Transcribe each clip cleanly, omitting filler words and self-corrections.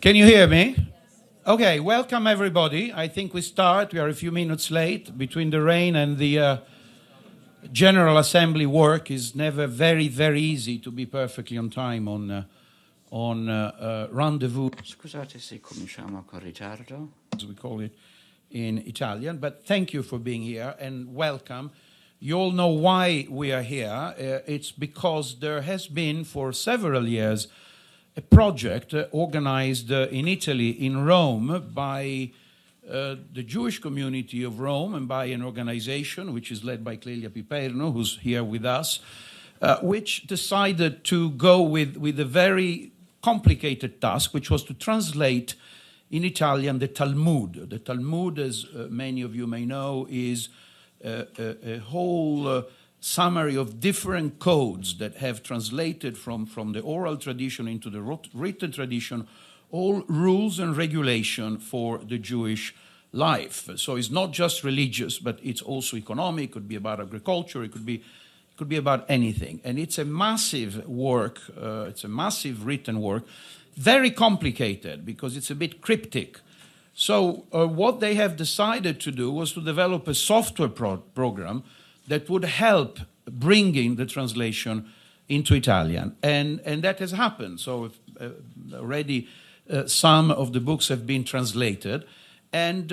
Can you hear me? Okay, welcome everybody. I think we start. We are a few minutes late. Between the rain and the General Assembly work is never very easy to be perfectly on time on rendezvous. Scusate se cominciamo con ritardo. As we call it in Italian, but thank you for being here and welcome. You all know why we are here. It's because there has been for several years a project organized in Italy, in Rome, by the Jewish community of Rome and by an organization which is led by Clelia Piperno, who's here with us, which decided to go with a very complicated task, which was to translate in Italian the Talmud. The Talmud, as many of you may know, is a whole summary of different codes that have translated from the oral tradition into the written tradition, all rules and regulation for the Jewish life. So it's not just religious, but it's also economic. It could be about agriculture. It could be about anything. And it's a massive work. It's a massive written work, very complicated because it's a bit cryptic. So what they have decided to do was to develop a software program that would help bringing the translation into Italian. And that has happened. So already some of the books have been translated. And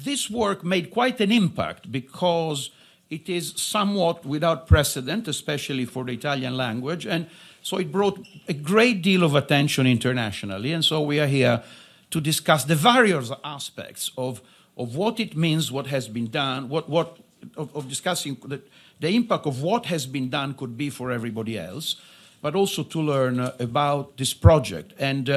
this work made quite an impact because it is somewhat without precedent, especially for the Italian language. And so it brought a great deal of attention internationally. And so we are here to discuss the various aspects of what it means, what has been done, of discussing the impact of what has been done could be for everybody else, but also to learn about this project. And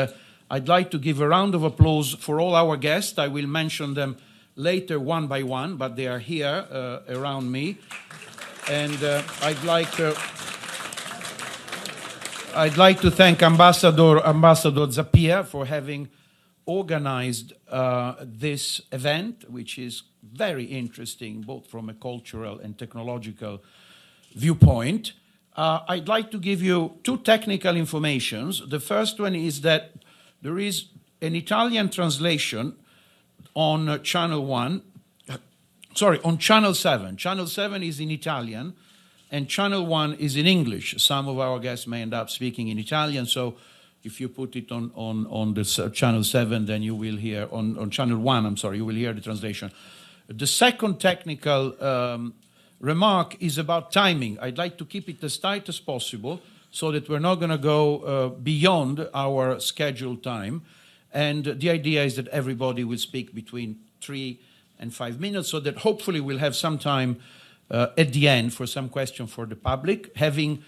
I'd like to give a round of applause for all our guests. I will mention them later one by one, but they are here around me. And I'd like to thank Ambassador Zappia for having organized this event, which is very interesting, both from a cultural and technological viewpoint. I'd like to give you two technical informations. The first one is that there is an Italian translation on Channel 7. Channel 7 is in Italian, and Channel 1 is in English. Some of our guests may end up speaking in Italian, so if you put it on the Channel 7, then you will hear, on Channel 1, I'm sorry, you will hear the translation. The second technical remark is about timing. I'd like to keep it as tight as possible so that we're not going to go beyond our scheduled time. And the idea is that everybody will speak between 3 and 5 minutes so that hopefully we'll have some time at the end for some question for the public. Having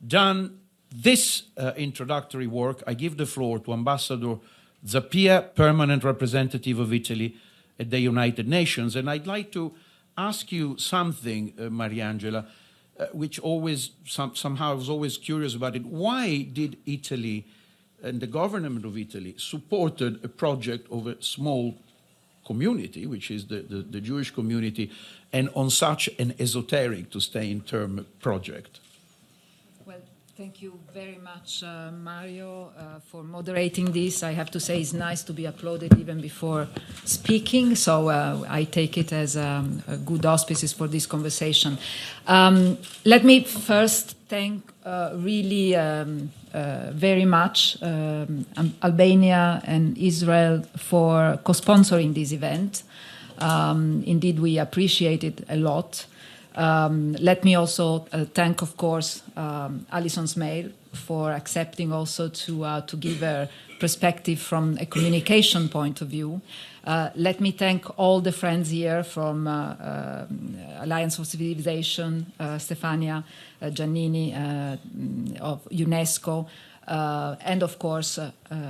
done this introductory work, I give the floor to Ambassador Zappia, Permanent Representative of Italy at the United Nations. And I'd like to ask you something, Mariangela, which always, somehow I was always curious about it. Why did Italy and the government of Italy supported a project of a small community, which is the Jewish community, and on such an esoteric, to stay in term, project? Thank you very much, Mario, for moderating this. I have to say it's nice to be applauded even before speaking, so I take it as a good auspices for this conversation. Let me first thank really very much Albania and Israel for co-sponsoring this event. Indeed, we appreciate it a lot. Let me also thank, of course, Alison Smale for accepting also to give a perspective from a communication point of view. Let me thank all the friends here from Alliance for Civilization, Stefania Giannini of UNESCO, and of course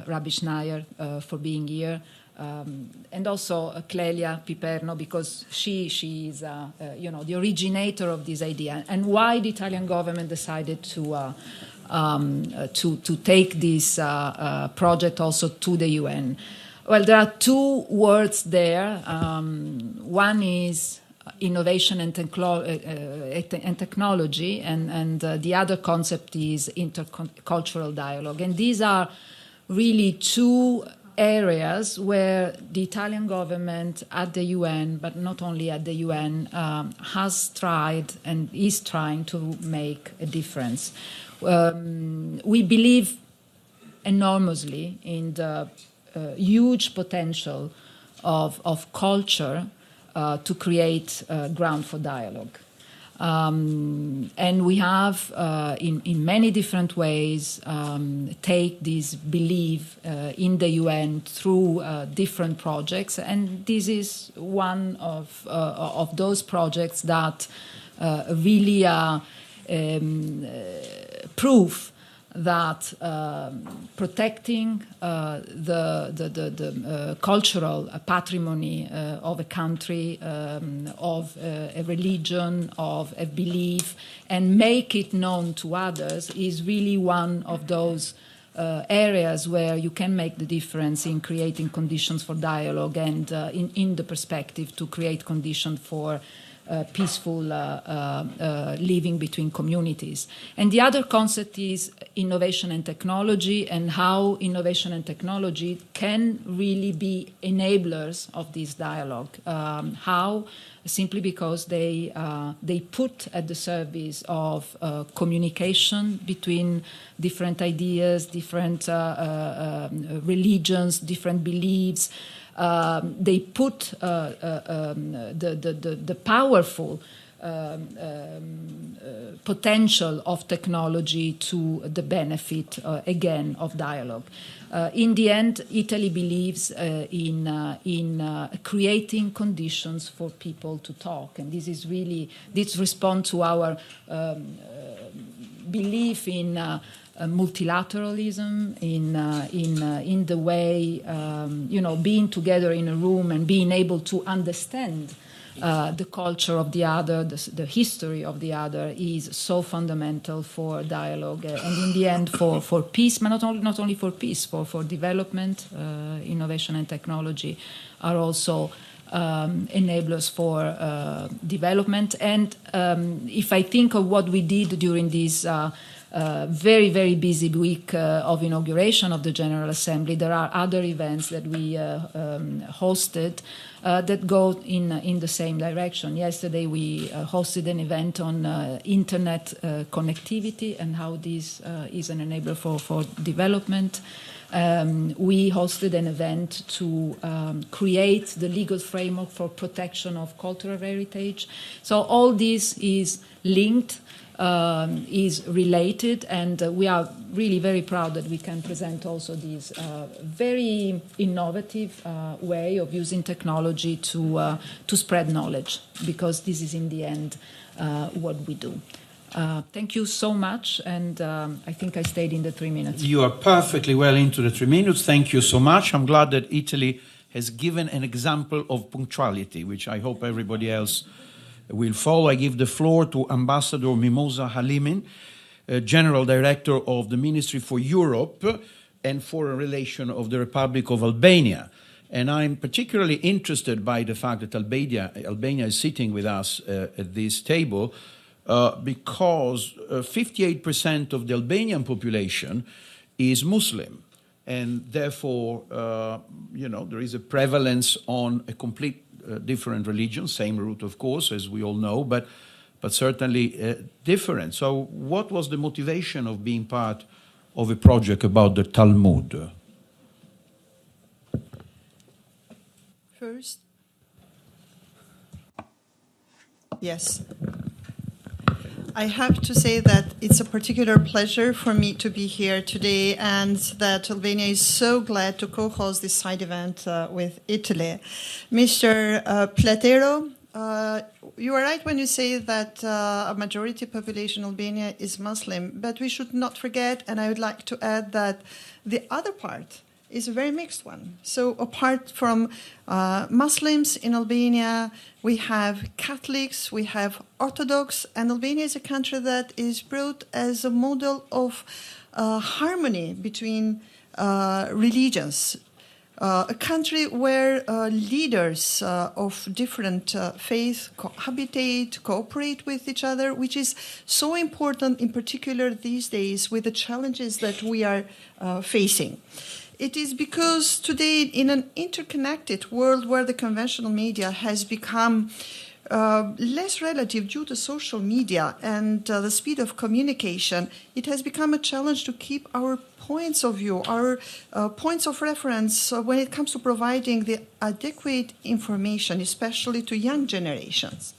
Rabbi Schneier for being here. And also Clelia Piperno, because she is the originator of this idea, and why the Italian government decided to take this project also to the UN. Well, there are two words there. One is innovation and technology, and the other concept is intercultural dialogue. And these are really two areas where the Italian government at the UN, but not only at the UN, has tried and is trying to make a difference. We believe enormously in the huge potential of culture to create ground for dialogue. And we have, in many different ways, take this belief in the UN through different projects, and this is one of those projects that really are proof that protecting the cultural patrimony of a country, of a religion, of a belief, and make it known to others is really one of those areas where you can make the difference in creating conditions for dialogue and in the perspective to create conditions for peaceful living between communities. And the other concept is innovation and technology, and how innovation and technology can really be enablers of this dialogue. How? Simply because they put at the service of communication between different ideas, different religions, different beliefs. They put the powerful potential of technology to the benefit, again, of dialogue. In the end, Italy believes in creating conditions for people to talk, and this responds to our belief in multilateralism, in the way, being together in a room and being able to understand the culture of the other, the history of the other is so fundamental for dialogue and in the end for peace, but not only for peace, for development. Innovation and technology are also enablers for development. And if I think of what we did during this very, very busy week of inauguration of the General Assembly, there are other events that we hosted that go in the same direction. Yesterday we hosted an event on internet connectivity and how this is an enabler for development. We hosted an event to create the legal framework for protection of cultural heritage. So all this is linked, is related, and we are really very proud that we can present also this very innovative way of using technology to spread knowledge, because this is in the end what we do. Thank you so much, and I think I stayed in the 3 minutes. You are perfectly well into the 3 minutes. Thank you so much. I'm glad that Italy has given an example of punctuality, which I hope everybody else will follow. I give the floor to Ambassador Mimosa Halimin, General Director of the Ministry for Europe and Foreign Relations of the Republic of Albania. And I'm particularly interested by the fact that Albania is sitting with us at this table because 58% of the Albanian population is Muslim. And therefore, there is a prevalence on a complete different religion, same root, of course, as we all know, but certainly different. So what was the motivation of being part of a project about the Talmud? First? Yes. I have to say that it's a particular pleasure for me to be here today, and that Albania is so glad to co-host this side event with Italy. Mr. Platero, you are right when you say that a majority population in Albania is Muslim, but we should not forget, and I would like to add that the other part is a very mixed one. So apart from Muslims in Albania, we have Catholics, we have Orthodox, and Albania is a country that is brought as a model of harmony between religions. A country where leaders of different faiths cohabitate, cooperate with each other, which is so important in particular these days with the challenges that we are facing. It is because today, in an interconnected world where the conventional media has become less relative due to social media and the speed of communication, it has become a challenge to keep our points of view, our points of reference when it comes to providing the adequate information, especially to young generations.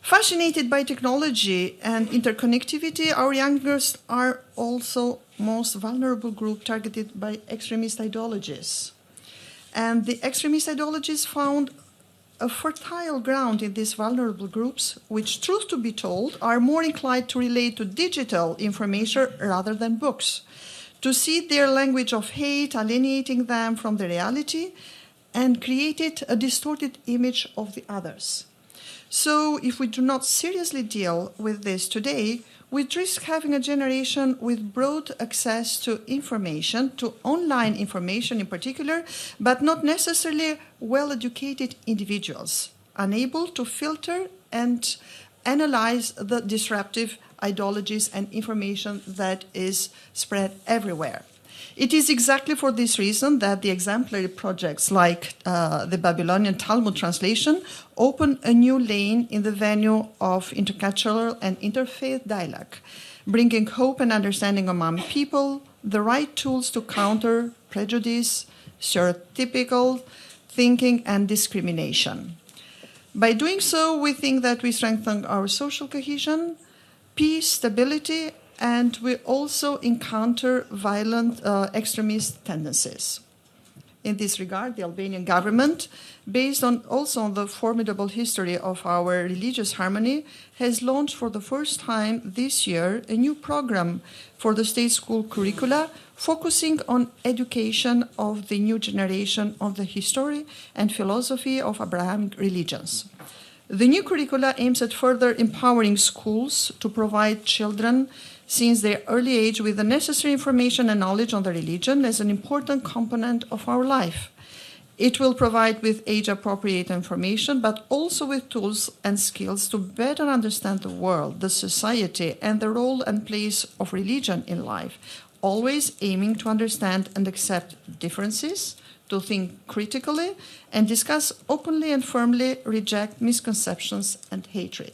Fascinated by technology and interconnectivity, our youngest are also most vulnerable group targeted by extremist ideologies. And the extremist ideologies found a fertile ground in these vulnerable groups, which, truth to be told, are more inclined to relate to digital information rather than books, to see their language of hate alienating them from the reality and created a distorted image of the others. So if we do not seriously deal with this today, we risk having a generation with broad access to information, to online information in particular, but not necessarily well-educated individuals, unable to filter and analyze the disruptive ideologies and information that is spread everywhere. It is exactly for this reason that the exemplary projects like the Babylonian Talmud translation open a new lane in the venue of intercultural and interfaith dialogue, bringing hope and understanding among people, the right tools to counter prejudice, stereotypical thinking, and discrimination. By doing so, we think that we strengthen our social cohesion, peace, stability, and we also encounter violent extremist tendencies. In this regard, the Albanian government, based also on the formidable history of our religious harmony, has launched for the first time this year a new program for the state school curricula, focusing on education of the new generation of the history and philosophy of Abrahamic religions. The new curricula aims at further empowering schools to provide children since their early age with the necessary information and knowledge on the religion as an important component of our life. It will provide with age-appropriate information, but also with tools and skills to better understand the world, the society, and the role and place of religion in life, always aiming to understand and accept differences, to think critically, and discuss openly and firmly, reject misconceptions and hatred.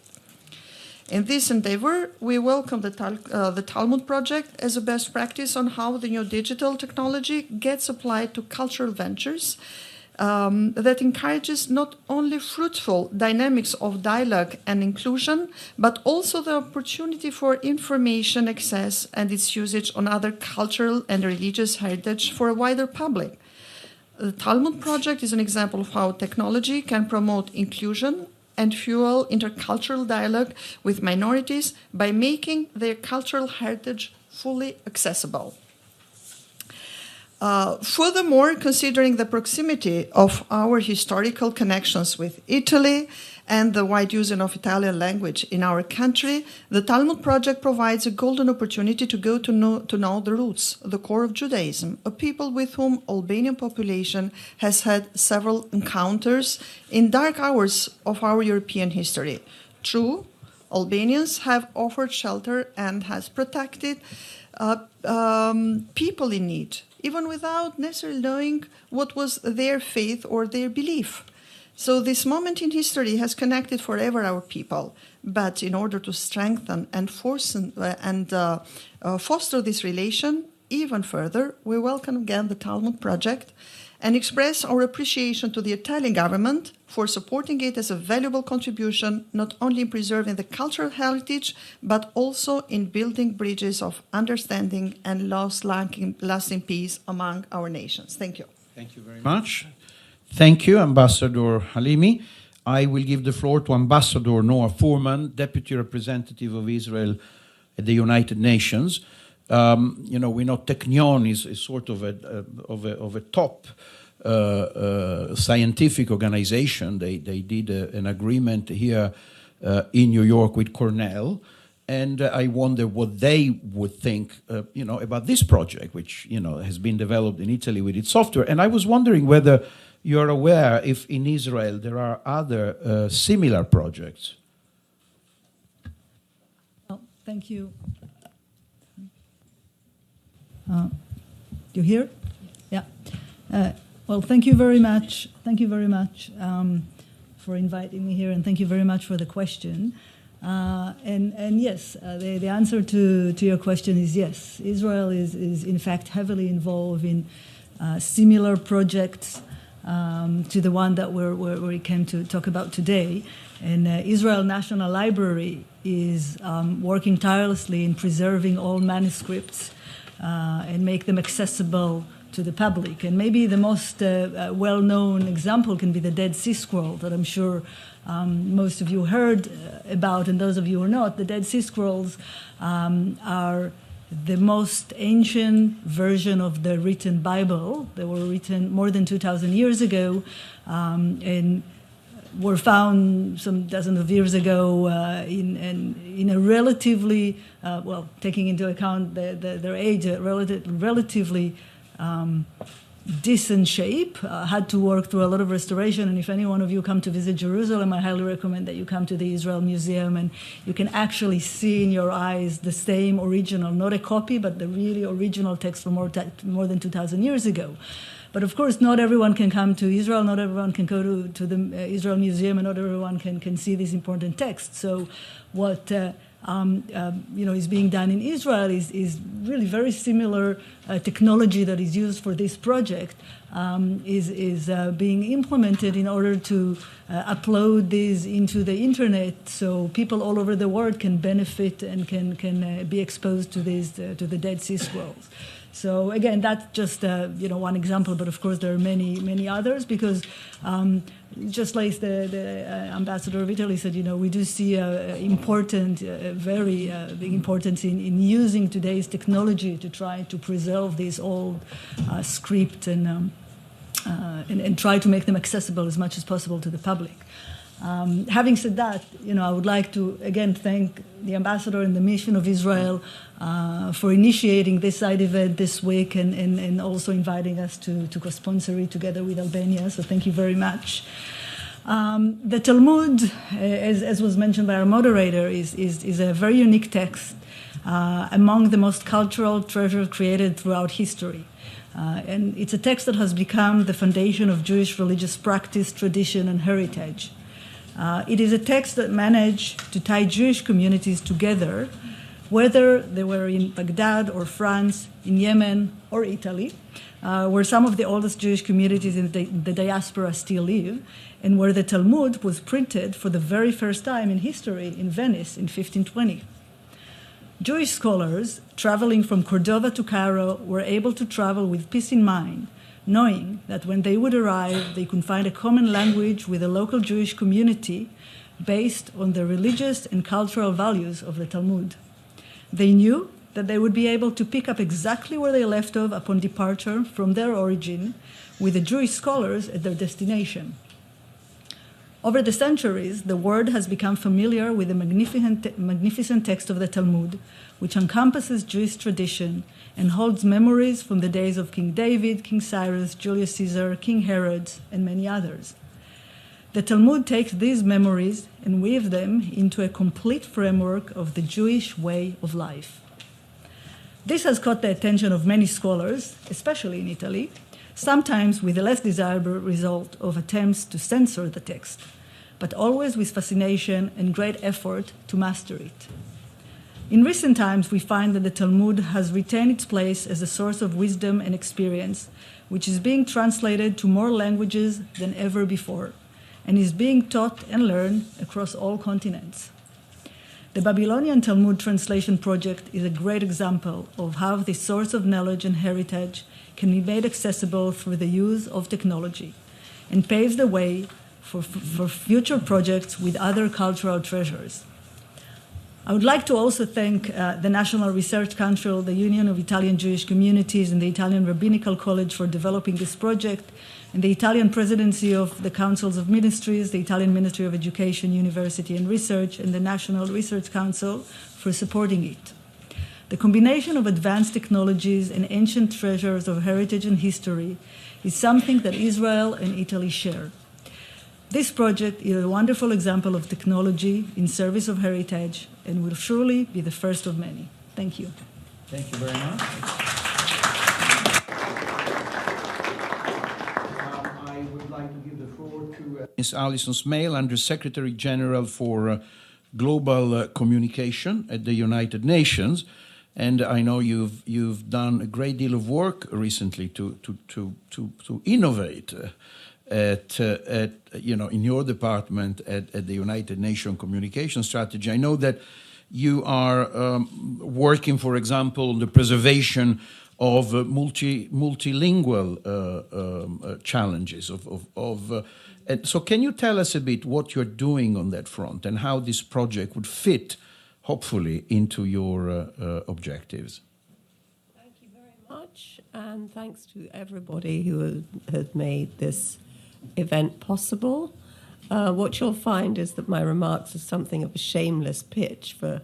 In this endeavor, we welcome the Talmud Project as a best practice on how the new digital technology gets applied to cultural ventures that encourages not only fruitful dynamics of dialogue and inclusion, but also the opportunity for information access and its usage on other cultural and religious heritage for a wider public. The Talmud Project is an example of how technology can promote inclusion and fuel intercultural dialogue with minorities by making their cultural heritage fully accessible. Furthermore, considering the proximity of our historical connections with Italy and the wide use of Italian language in our country, the Talmud Project provides a golden opportunity to go to know the roots, the core of Judaism, a people with whom Albanian population has had several encounters in dark hours of our European history. True, Albanians have offered shelter and has protected people in need, even without necessarily knowing what was their faith or their belief. So this moment in history has connected forever our people. But in order to strengthen and foster this relation even further, we welcome again the Talmud Project and express our appreciation to the Italian government for supporting it as a valuable contribution, not only in preserving the cultural heritage, but also in building bridges of understanding and lasting peace among our nations. Thank you. Thank you very much. Thank you, Ambassador Halimi. I will give the floor to Ambassador Noah Foreman, Deputy Representative of Israel at the United Nations. We know Technion is sort of a top scientific organization. They did an agreement here in New York with Cornell, and I wonder what they would think, about this project, which has been developed in Italy with its software. And I was wondering whether you're aware if in Israel there are other similar projects. Well, thank you. You hear? Yeah. Well, thank you very much. Thank you very much for inviting me here, and thank you very much for the question. And yes, the answer to your question is yes. Israel is in fact heavily involved in similar projects to the one that we came to talk about today. And Israel National Library is working tirelessly in preserving all manuscripts and make them accessible to the public. And maybe the most well-known example can be the Dead Sea Scrolls that I'm sure most of you heard about, and those of you who are not. The Dead Sea Scrolls are the most ancient version of the written Bible. They were written more than 2,000 years ago and were found some dozens of years ago in a relatively, well, taking into account their age, relatively decent shape. Had to work through a lot of restoration, and if any one of you come to visit Jerusalem, I highly recommend that you come to the Israel Museum, and you can actually see in your eyes the same original, not a copy, but the really original text from more than 2,000 years ago. But of course, not everyone can come to Israel, not everyone can go to the Israel Museum, and not everyone can see these important texts. So what is being done in Israel is really very similar technology that is used for this project is being implemented in order to upload these into the internet, so people all over the world can benefit and can be exposed to these to the Dead Sea Scrolls. So again, that's just one example, but of course there are many others, because just like the ambassador of Italy said, we do see very big importance in using today's technology to try to preserve these old scripts and try to make them accessible as much as possible to the public. Having said that, I would like to again thank the ambassador and the mission of Israel for initiating this side event this week and also inviting us to co-sponsor it together with Albania. So thank you very much. The Talmud, as was mentioned by our moderator, is a very unique text among the most cultural treasures created throughout history. And it's a text that has become the foundation of Jewish religious practice, tradition, and heritage. It is a text that managed to tie Jewish communities together, whether they were in Baghdad or France, in Yemen or Italy, where some of the oldest Jewish communities in the diaspora still live, and where the Talmud was printed for the very first time in history in Venice in 1520. Jewish scholars traveling from Cordova to Cairo were able to travel with peace in mind, knowing that when they would arrive, they could find a common language with a local Jewish community based on the religious and cultural values of the Talmud. They knew that they would be able to pick up exactly where they left off upon departure from their origin, with the Jewish scholars at their destination. Over the centuries, the world has become familiar with the magnificent text of the Talmud, which encompasses Jewish tradition and holds memories from the days of King David, King Cyrus, Julius Caesar, King Herod, and many others. The Talmud takes these memories and weaves them into a complete framework of the Jewish way of life. This has caught the attention of many scholars, especially in Italy, sometimes with the less desirable result of attempts to censor the text, but always with fascination and great effort to master it. In recent times, we find that the Talmud has retained its place as a source of wisdom and experience, which is being translated to more languages than ever before, and is being taught and learned across all continents. The Babylonian Talmud Translation Project is a great example of how this source of knowledge and heritage can be made accessible through the use of technology, and paves the way for future projects with other cultural treasures. I would like to also thank the National Research Council, the Union of Italian Jewish Communities, and the Italian Rabbinical College for developing this project, and the Italian Presidency of the Councils of Ministries, the Italian Ministry of Education, University and Research, and the National Research Council for supporting it. The combination of advanced technologies and ancient treasures of heritage and history is something that Israel and Italy share. This project is a wonderful example of technology in service of heritage and will surely be the first of many. Thank you. Thank you very much. Ms. Alison Smale, Under Secretary General for Global Communication at the United Nations. And I know you've done a great deal of work recently to innovate in your department at the United Nations Communication Strategy. I know that you are working, for example, on the preservation of multilingual challenges. So can you tell us a bit what you're doing on that front and how this project would fit, hopefully, into your objectives? Thank you very much, and thanks to everybody who has made this event possible. What you'll find is that my remarks are something of a shameless pitch for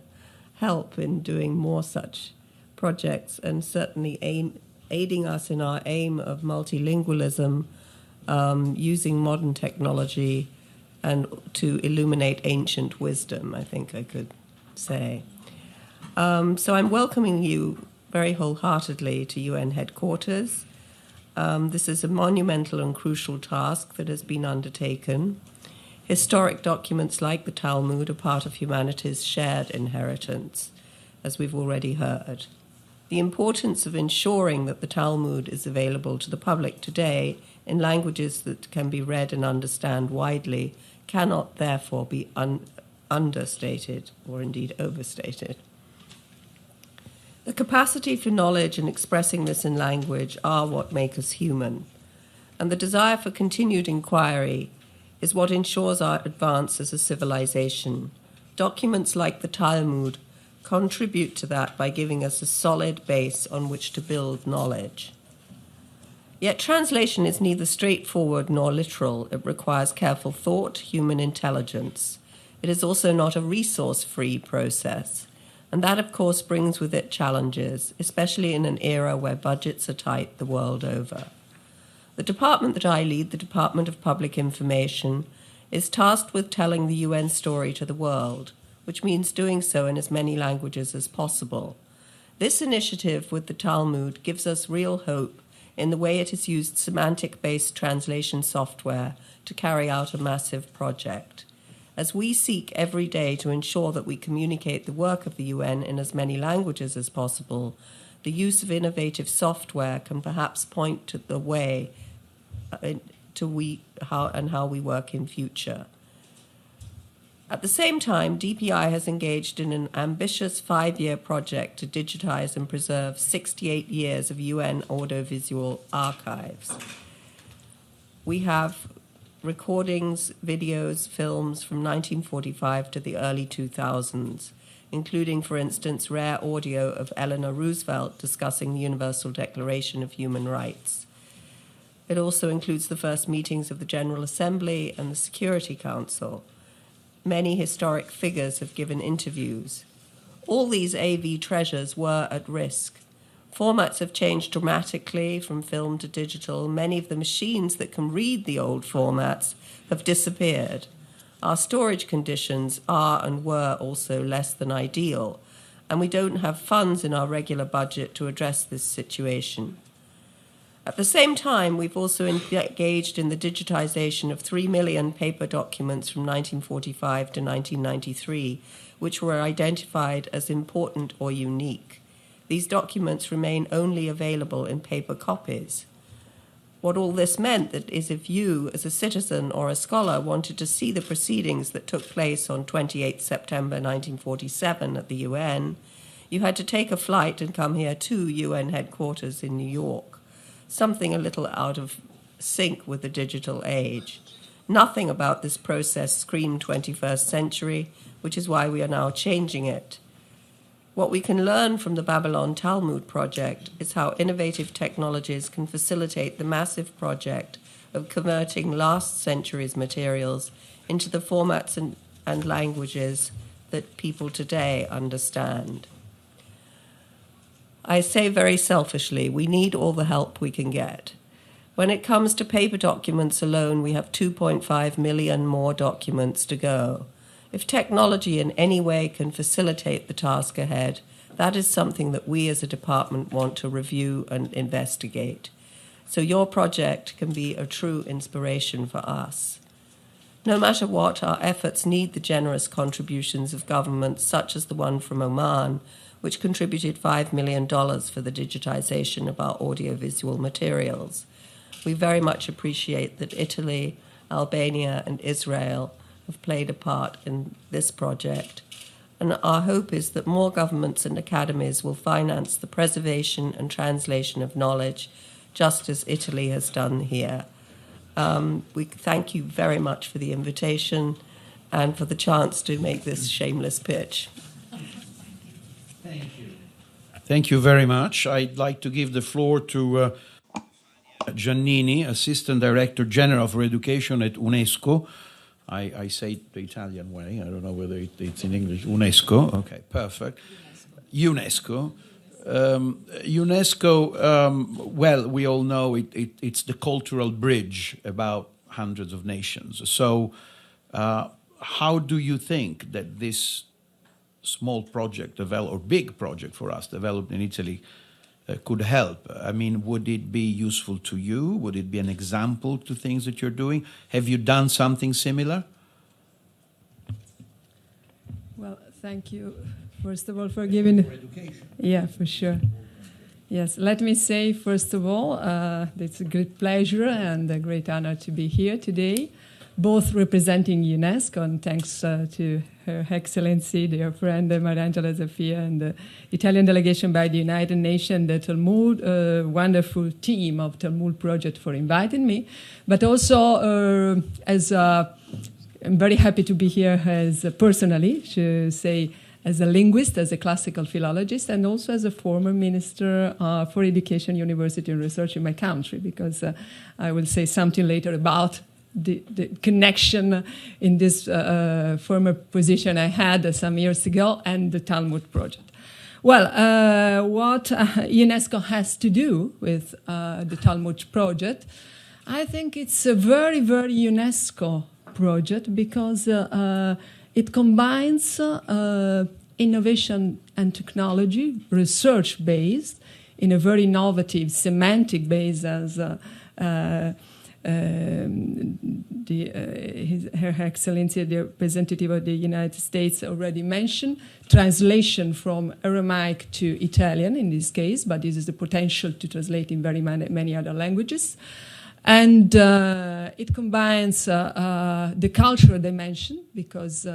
help in doing more such projects, and certainly aiding us in our aim of multilingualism, using modern technology and to illuminate ancient wisdom, I think I could say. So I'm welcoming you very wholeheartedly to UN headquarters. This is a monumental and crucial task that has been undertaken. Historic documents like the Talmud are part of humanity's shared inheritance, as we've already heard. The importance of ensuring that the Talmud is available to the public today in languages that can be read and understand widely cannot therefore be understated or indeed overstated. The capacity for knowledge and expressing this in language are what make us human, and the desire for continued inquiry is what ensures our advance as a civilization. Documents like the Talmud contribute to that by giving us a solid base on which to build knowledge. Yet translation is neither straightforward nor literal. It requires careful thought, human intelligence. It is also not a resource-free process. And that, of course, brings with it challenges, especially in an era where budgets are tight the world over. The department that I lead, the Department of Public Information, is tasked with telling the UN story to the world, which means doing so in as many languages as possible. This initiative with the Talmud gives us real hope in the way it has used semantic-based translation software to carry out a massive project. As we seek every day to ensure that we communicate the work of the UN in as many languages as possible, the use of innovative software can perhaps point to the way how we work in future. At the same time, DPI has engaged in an ambitious 5-year project to digitize and preserve 68 years of UN audiovisual archives. We have recordings, videos, films from 1945 to the early 2000s, including, for instance, rare audio of Eleanor Roosevelt discussing the Universal Declaration of Human Rights. It also includes the first meetings of the General Assembly and the Security Council. Many historic figures have given interviews. All these AV treasures were at risk. Formats have changed dramatically from film to digital. Many of the machines that can read the old formats have disappeared. Our storage conditions are and were also less than ideal, and we don't have funds in our regular budget to address this situation. At the same time, we've also engaged in the digitization of 3 million paper documents from 1945 to 1993, which were identified as important or unique. These documents remain only available in paper copies. What all this meant is if you, as a citizen or a scholar, wanted to see the proceedings that took place on 28 September 1947 at the UN, you had to take a flight and come here to UN headquarters in New York. Something a little out of sync with the digital age. Nothing about this process screamed 21st century, which is why we are now changing it. What we can learn from the Babylon Talmud Project is how innovative technologies can facilitate the massive project of converting last century's materials into the formats and languages that people today understand. I say very selfishly, we need all the help we can get. When it comes to paper documents alone, we have 2.5 million more documents to go. If technology in any way can facilitate the task ahead, that is something that we as a department want to review and investigate. So your project can be a true inspiration for us. No matter what, our efforts need the generous contributions of governments such as the one from Oman, which contributed $5 million for the digitization of our audiovisual materials. We very much appreciate that Italy, Albania, and Israel have played a part in this project. And our hope is that more governments and academies will finance the preservation and translation of knowledge, just as Italy has done here. We thank you very much for the invitation and for the chance to make this shameless pitch. Thank you. Thank you very much. I'd like to give the floor to Giannini, Assistant Director General for Education at UNESCO. I say it the Italian way. I don't know whether it's in English. UNESCO. Okay, perfect. UNESCO. UNESCO, well, we all know it's the cultural bridge about hundreds of nations. So how do you think that this small project, or big project for us, developed in Italy, could help? I mean, would it be useful to you? Would it be an example to things that you're doing? Have you done something similar? Well, thank you, first of all, for giving... For education. Yeah, for sure. Yes, let me say, first of all, it's a great pleasure and a great honor to be here today, both representing UNESCO, and thanks to Her Excellency, dear friend Mariangela Zaffia, and the Italian delegation by the United Nations, the Talmud, wonderful team of Talmud Project for inviting me, but also I'm very happy to be here as personally, to say, as a linguist, as a classical philologist, and also as a former minister for education, university, and research in my country, because I will say something later about the connection in this former position I had some years ago and the Talmud Project. Well, what UNESCO has to do with the Talmud Project, I think it's a very, very UNESCO project because it combines innovation and technology, research-based, in a very innovative, semantic-based, as Her Excellency, the representative of the United States, already mentioned, translation from Aramaic to Italian in this case, but this is the potential to translate in very many other languages. And it combines the cultural dimension, because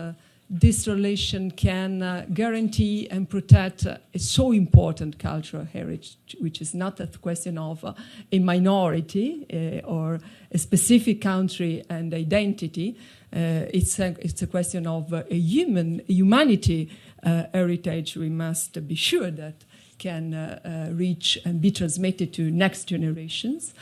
this relation can guarantee and protect a so important cultural heritage, which is not a question of a minority or a specific country and identity. It's a question of a humanity heritage we must be sure that can reach and be transmitted to next generations.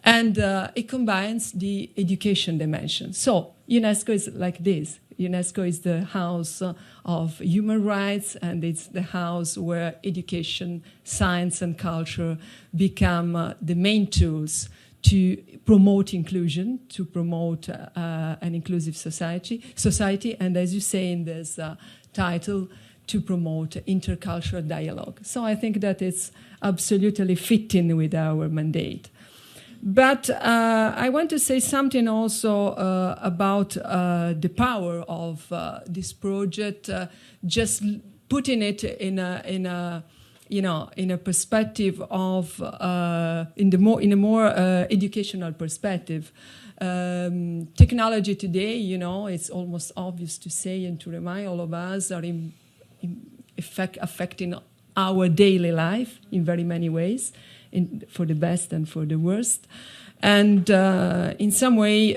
And it combines the education dimension. So UNESCO is like this. UNESCO is the house of human rights, and it's the house where education, science, and culture become the main tools to promote inclusion, to promote an inclusive society, and as you say in this title, to promote intercultural dialogue. So I think that it's absolutely fitting with our mandate. But I want to say something also about the power of this project, just putting it in a perspective of in a more educational perspective. Technology today, it's almost obvious to say and to remind all of us, are in effect affecting our daily life in very many ways. For the best and for the worst. And in some way,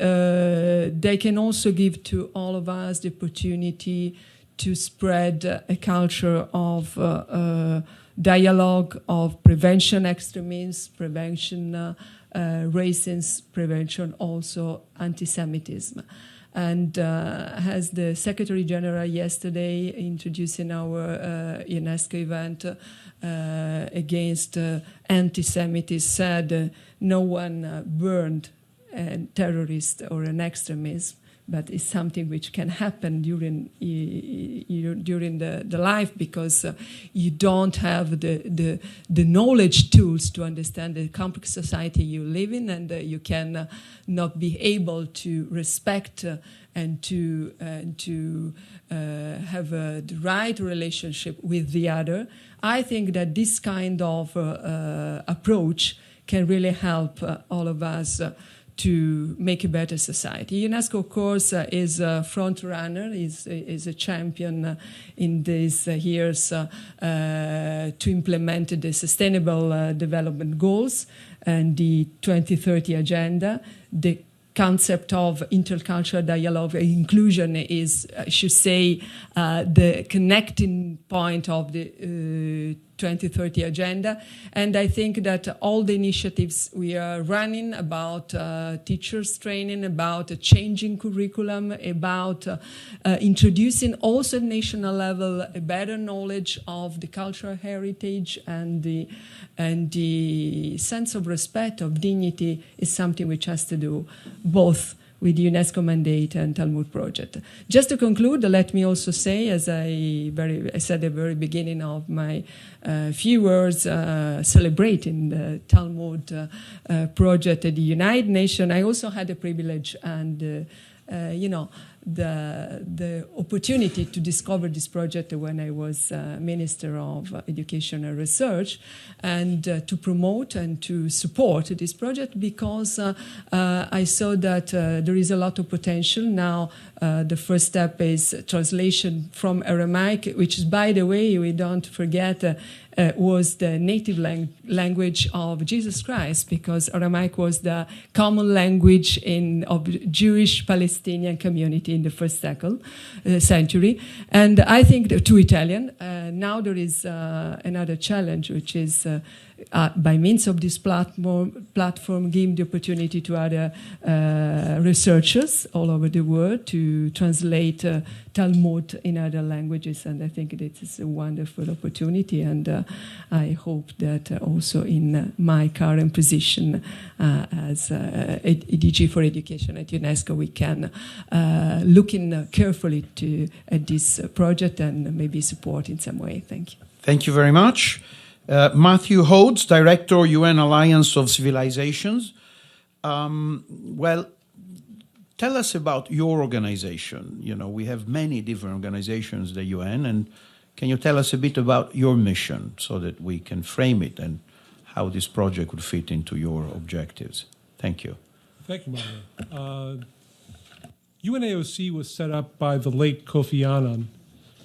they can also give to all of us the opportunity to spread a culture of dialogue, of prevention extremism, prevention racism, prevention also anti-Semitism. And as the Secretary General yesterday introducing our UNESCO event against anti-Semitism said, no one burned a terrorist or an extremist but it's something which can happen during the life, because you don't have the knowledge tools to understand the complex society you live in, and you can not be able to respect and to have the right relationship with the other. I think that this kind of approach can really help all of us to make a better society. UNESCO, of course, is a front runner, is a champion in these years to implement the Sustainable Development Goals and the 2030 Agenda. The concept of intercultural dialogue and inclusion is, I should say, the connecting point of the 2030 Agenda. And I think that all the initiatives we are running about teachers training, about changing curriculum, about introducing also at national level a better knowledge of the cultural heritage and the sense of respect, of dignity, is something which has to do both with the UNESCO mandate and Talmud Project. Just to conclude, let me also say, as I said at the very beginning of my few words, celebrating the Talmud Project at the United Nations, I also had the privilege and the opportunity to discover this project when I was Minister of Education and Research, and to promote and to support this project, because I saw that there is a lot of potential. Now the first step is translation from Aramaic, which is, by the way, we don't forget, was the native language of Jesus Christ, because Aramaic was the common language of Jewish Palestinian community in the first century. And I think to Italian. Now there is another challenge, which is by means of this platform giving the opportunity to other researchers all over the world to translate Talmud in other languages, and I think it is a wonderful opportunity, and I hope that also in my current position as DG for Education at UNESCO, we can look in carefully at this project and maybe support in some way. Thank you. Thank you very much. Matthew Hodes, Director, UN Alliance of Civilizations. Well, tell us about your organization. You know, we have many different organizations, the UN, and can you tell us a bit about your mission so that we can frame it and how this project would fit into your objectives? Thank you. Thank you, Mario. UNAOC was set up by the late Kofi Annan,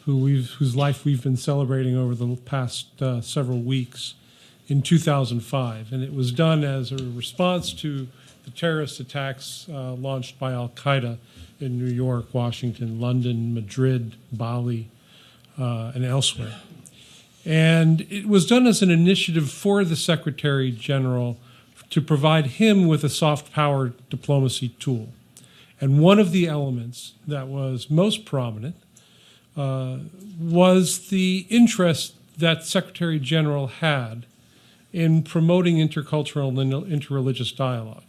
whose life we've been celebrating over the past several weeks, in 2005. And it was done as a response to the terrorist attacks launched by Al-Qaeda in New York, Washington, London, Madrid, Bali, and elsewhere. And it was done as an initiative for the Secretary General to provide him with a soft power diplomacy tool. And one of the elements that was most prominent was the interest that Secretary General had in promoting intercultural and interreligious dialogue.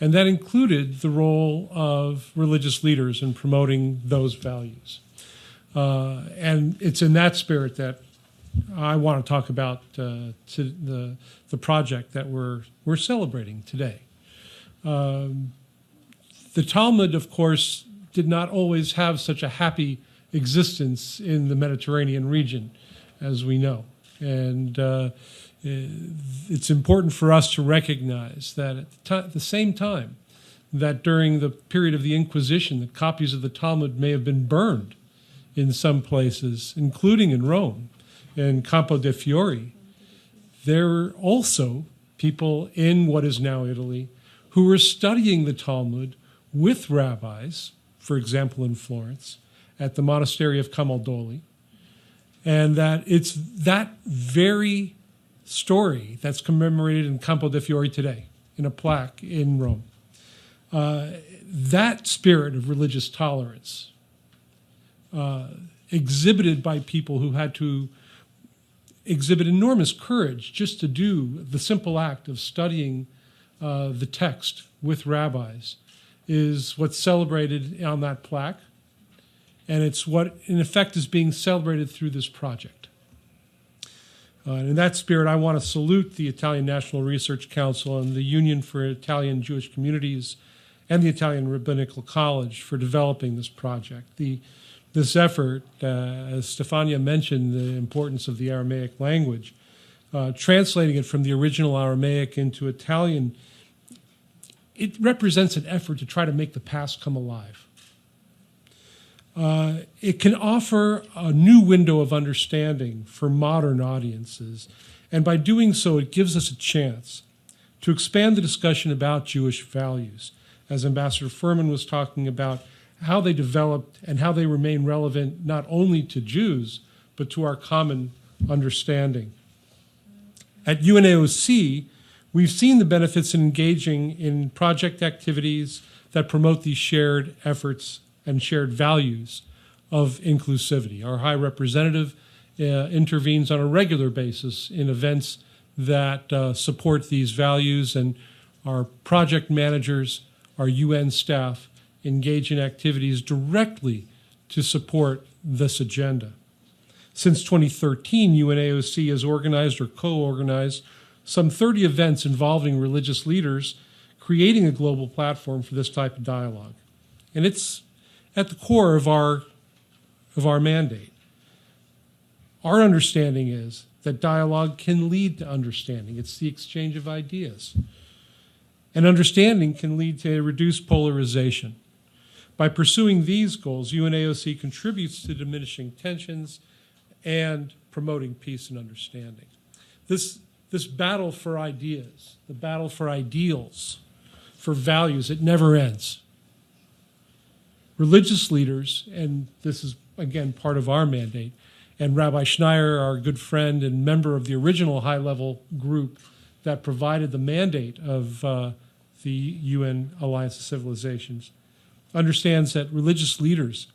And that included the role of religious leaders in promoting those values. And it's in that spirit that I want to talk about the project that we're celebrating today. The Talmud, of course, did not always have such a happy existence in the Mediterranean region, as we know. And it's important for us to recognize that at the same time that during the period of the Inquisition, the copies of the Talmud may have been burned in some places, including in Rome, in Campo de' Fiori. There were also people in what is now Italy who were studying the Talmud with rabbis, for example, in Florence, at the monastery of Camaldoli, and that it's that very story that's commemorated in Campo de' Fiori today, in a plaque in Rome. That spirit of religious tolerance, exhibited by people who had to exhibit enormous courage just to do the simple act of studying the text with rabbis, is what's celebrated on that plaque, and it's what, in effect, is being celebrated through this project. And in that spirit, I want to salute the Italian National Research Council and the Union for Italian Jewish Communities and the Italian Rabbinical College for developing this project. This effort, as Stefania mentioned, the importance of the Aramaic language, translating it from the original Aramaic into Italian, it represents an effort to try to make the past come alive. It can offer a new window of understanding for modern audiences, and by doing so, it gives us a chance to expand the discussion about Jewish values, as Ambassador Furman was talking about how they developed and how they remain relevant not only to Jews, but to our common understanding. At UNAOC, we've seen the benefits in engaging in project activities that promote these shared efforts and shared values of inclusivity. Our High Representative intervenes on a regular basis in events that support these values, and our project managers, our UN staff, engage in activities directly to support this agenda. Since 2013, UNAOC has organized or co-organized some 30 events involving religious leaders, creating a global platform for this type of dialogue. And it's at the core of our mandate. Our understanding is that dialogue can lead to understanding. It's the exchange of ideas. And understanding can lead to reduced polarization. By pursuing these goals, UNAOC contributes to diminishing tensions and promoting peace and understanding. This battle for ideas, the battle for ideals, for values, it never ends. Religious leaders, and this is, again, part of our mandate, and Rabbi Schneier, our good friend and member of the original high-level group that provided the mandate of the UN Alliance of Civilizations, understands that religious leaders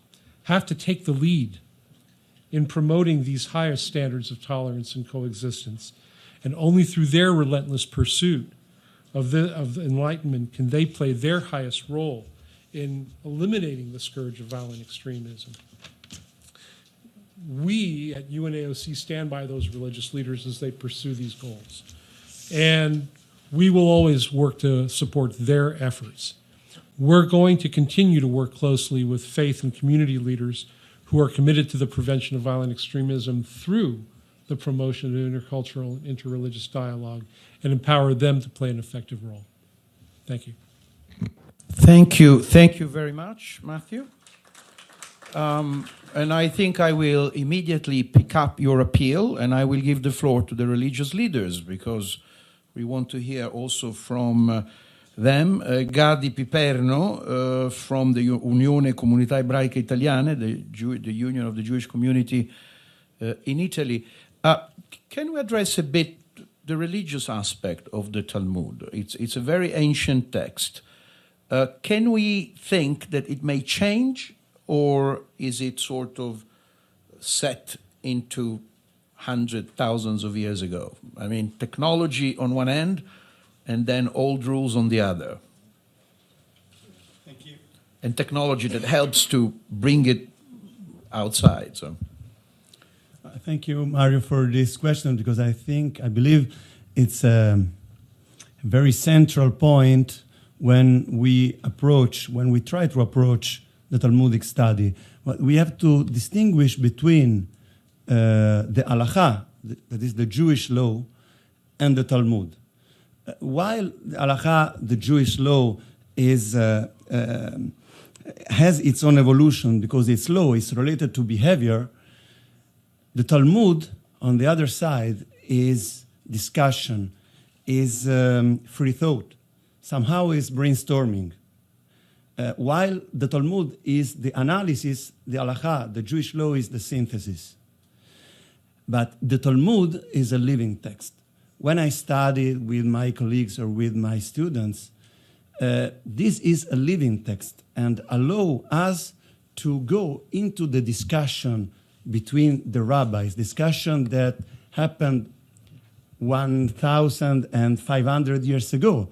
have to take the lead in promoting these highest standards of tolerance and coexistence. And only through their relentless pursuit of enlightenment can they play their highest role in eliminating the scourge of violent extremism. We at UNAOC stand by those religious leaders as they pursue these goals. And we will always work to support their efforts. We're going to continue to work closely with faith and community leaders who are committed to the prevention of violent extremism through the promotion of intercultural and interreligious dialogue, and empower them to play an effective role. Thank you. Thank you. Thank you very much, Matthew. And I think I will immediately pick up your appeal, and I will give the floor to the religious leaders, because we want to hear also from them. Gadi Piperno from the Unione Comunità Ebraica Italiane, the Union of the Jewish Community in Italy. Can we address a bit the religious aspect of the Talmud? It's a very ancient text. Can we think that it may change, or is it sort of set into hundreds, thousands of years ago? I mean, technology on one end, and then old rules on the other. Thank you. And technology that helps to bring it outside. So, thank you, Mario, for this question, because I believe it's a very central point when we try to approach the Talmudic study. We have to distinguish between the halacha, that is the Jewish law, and the Talmud. While the halacha, the Jewish law, has its own evolution because its law is related to behavior, the Talmud, on the other side, is discussion, is free thought, somehow is brainstorming. While the Talmud is the analysis, the halacha, the Jewish law, is the synthesis. But the Talmud is a living text. When I study with my colleagues or with my students, this is a living text and allow us to go into the discussion between the rabbis, discussion that happened 1,500 years ago,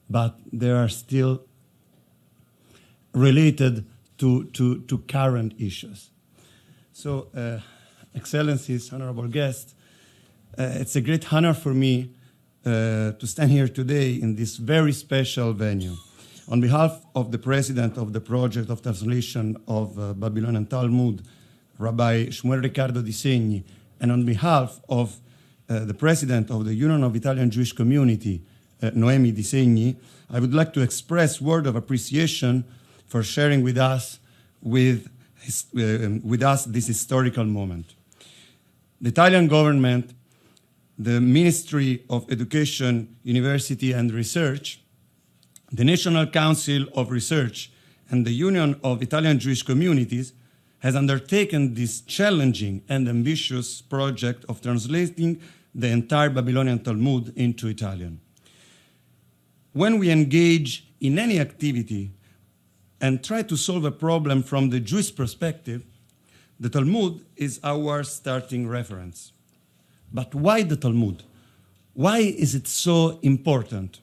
but there are still related to current issues. So, Excellencies, honorable guests, it's a great honor for me to stand here today in this very special venue. On behalf of the president of the Project of Translation of Babylonian Talmud, Rabbi Shmuel Riccardo Di Segni, and on behalf of the president of the Union of Italian Jewish Community, Noemi Di Segni, I would like to express word of appreciation for sharing with us this historical moment. The Italian government, the Ministry of Education, University and Research, the National Council of Research, and the Union of Italian Jewish Communities has undertaken this challenging and ambitious project of translating the entire Babylonian Talmud into Italian. When we engage in any activity and try to solve a problem from the Jewish perspective, the Talmud is our starting reference. But why the Talmud? Why is it so important?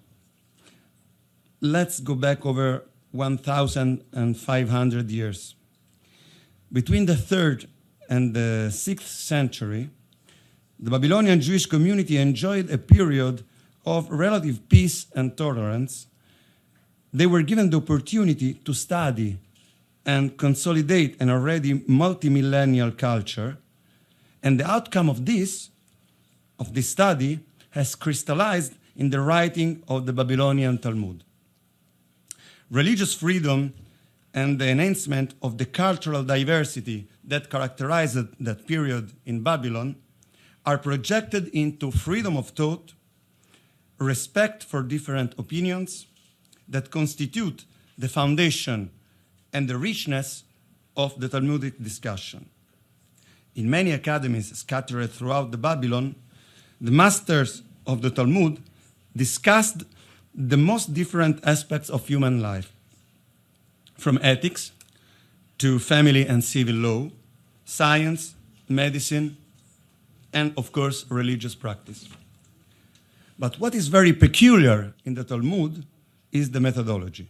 Let's go back over 1,500 years. Between the 3rd and the 6th century, the Babylonian Jewish community enjoyed a period of relative peace and tolerance. They were given the opportunity to study and consolidate an already multi-millennial culture, and the outcome of this study has crystallized in the writing of the Babylonian Talmud. Religious freedom and the enhancement of the cultural diversity that characterized that period in Babylon are projected into freedom of thought, respect for different opinions that constitute the foundation and the richness of the Talmudic discussion. In many academies scattered throughout the Babylon, the masters of the Talmud discussed the most different aspects of human life, from ethics to family and civil law, science, medicine, and of course, religious practice. But what is very peculiar in the Talmud is the methodology.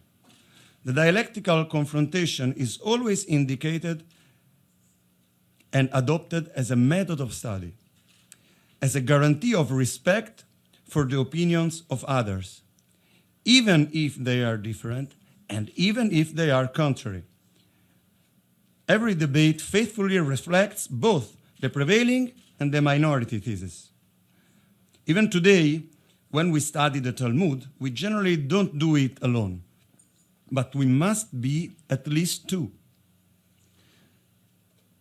The dialectical confrontation is always indicated and adopted as a method of study, as a guarantee of respect for the opinions of others, even if they are different and even if they are contrary. Every debate faithfully reflects both the prevailing and the minority thesis. Even today, when we study the Talmud, we generally don't do it alone, but we must be at least two.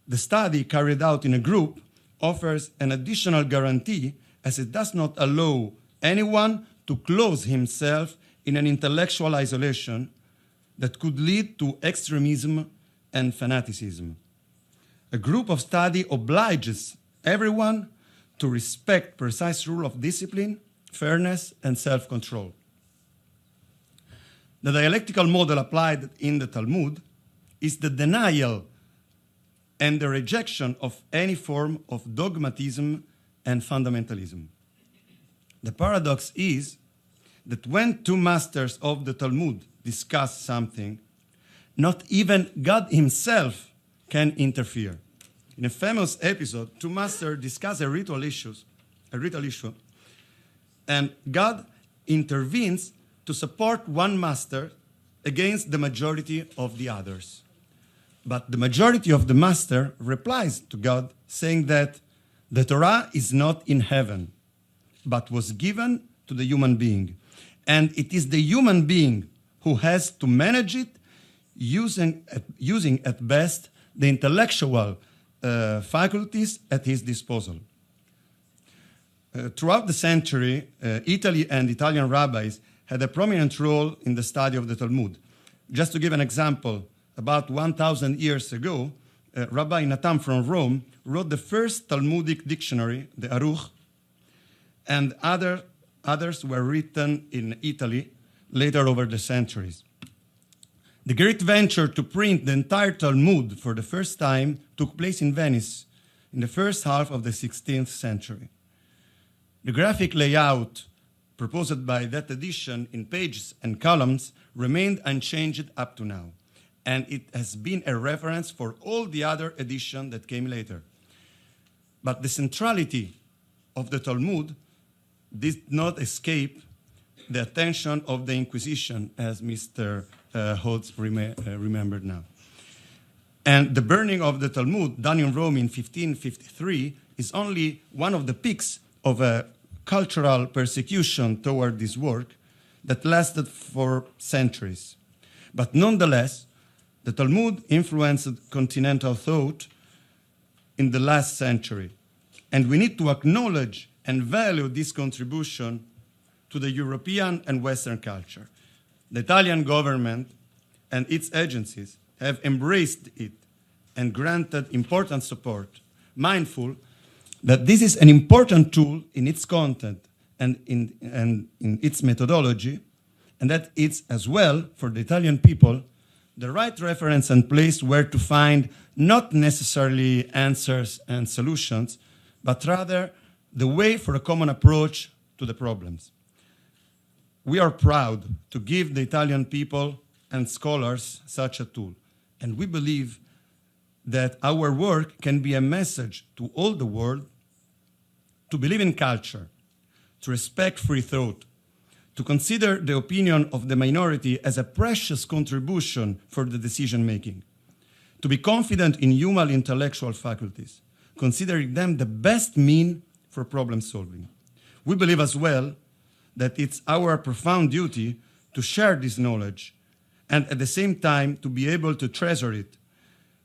The study carried out in a group offers an additional guarantee, as it does not allow anyone to close himself in an intellectual isolation that could lead to extremism and fanaticism. A group of study obliges everyone to respect precise rule of discipline, fairness, and self-control. The dialectical model applied in the Talmud is the denial and the rejection of any form of dogmatism and fundamentalism. The paradox is that when two masters of the Talmud discuss something, not even God himself can interfere. In a famous episode, two masters discuss a ritual issue, and God intervenes to support one master against the majority of the others. But the majority of the master replies to God, saying that the Torah is not in heaven, but was given to the human being. And it is the human being who has to manage it, using at best the intellectual faculties at his disposal. Throughout the century, Italy and Italian rabbis had a prominent role in the study of the Talmud. Just to give an example, about 1,000 years ago, Rabbi Natan from Rome wrote the first Talmudic dictionary, the Aruch, and others were written in Italy later over the centuries. The great venture to print the entire Talmud for the first time took place in Venice in the first half of the 16th century. The graphic layout proposed by that edition in pages and columns remained unchanged up to now. and it has been a reference for all the other editions that came later. But the centrality of the Talmud did not escape the attention of the Inquisition, as Mr. Holtz remembered now. And the burning of the Talmud, done in Rome in 1553, is only one of the peaks of a cultural persecution toward this work that lasted for centuries. But nonetheless, the Talmud influenced continental thought in the last century. And we need to acknowledge and value this contribution to the European and Western culture. The Italian government and its agencies have embraced it and granted important support, mindful that this is an important tool in its content and in its methodology, and that it's as well, for the Italian people, the right reference and place where to find not necessarily answers and solutions, but rather the way for a common approach to the problems. We are proud to give the Italian people and scholars such a tool, and we believe that our work can be a message to all the world to believe in culture, to respect free thought, to consider the opinion of the minority as a precious contribution for the decision-making, to be confident in human intellectual faculties, considering them the best mean for problem-solving. We believe as well that it's our profound duty to share this knowledge and at the same time to be able to treasure it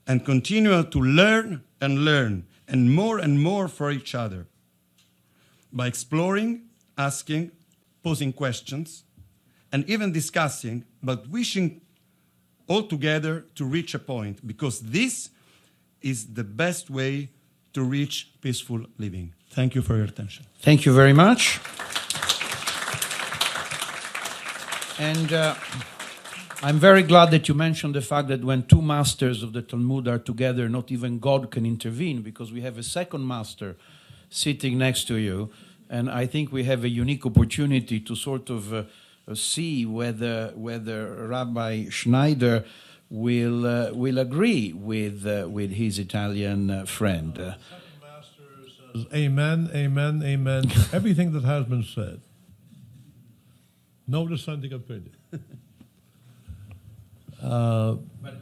and continue to learn and more for each other by exploring, asking, posing questions, and even discussing, but wishing all together to reach a point, because this is the best way to reach peaceful living. Thank you for your attention. Thank you very much. And I'm very glad that you mentioned the fact that when two masters of the Talmud are together, not even God can intervene, because we have a second master sitting next to you. And I think we have a unique opportunity to sort of see whether Rabbi Schneider will agree with his Italian friend. The second master says, amen, amen, amen to everything that has been said. No dissenting opinion. But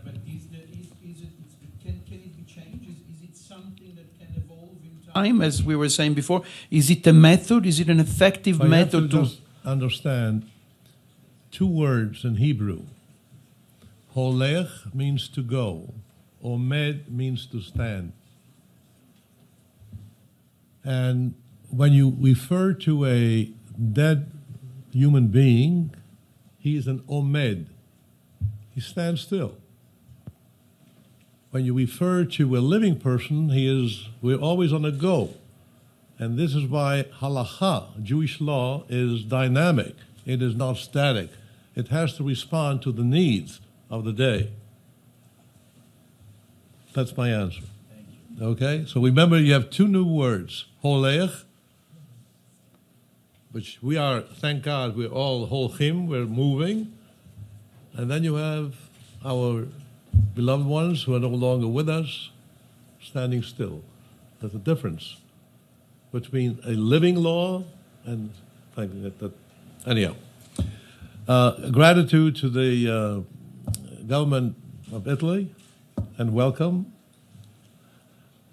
can it be changed? Is it something that can evolve in time, as we were saying before? Is it a method? Is it an effective method to just understand two words in Hebrew. Holech means to go. Omed means to stand. And when you refer to a dead human being, he is an omed. He stands still. When you refer to a living person, we're always on the go. And this is why halacha, Jewish law, is dynamic. It is not static. It has to respond to the needs of the day. That's my answer. Okay? So remember, you have two new words. Holech, which we are, thank God, we're all holchim, we're moving. And then you have our beloved ones who are no longer with us, standing still. There's a difference between a living law and anyhow. Gratitude to the government of Italy, and welcome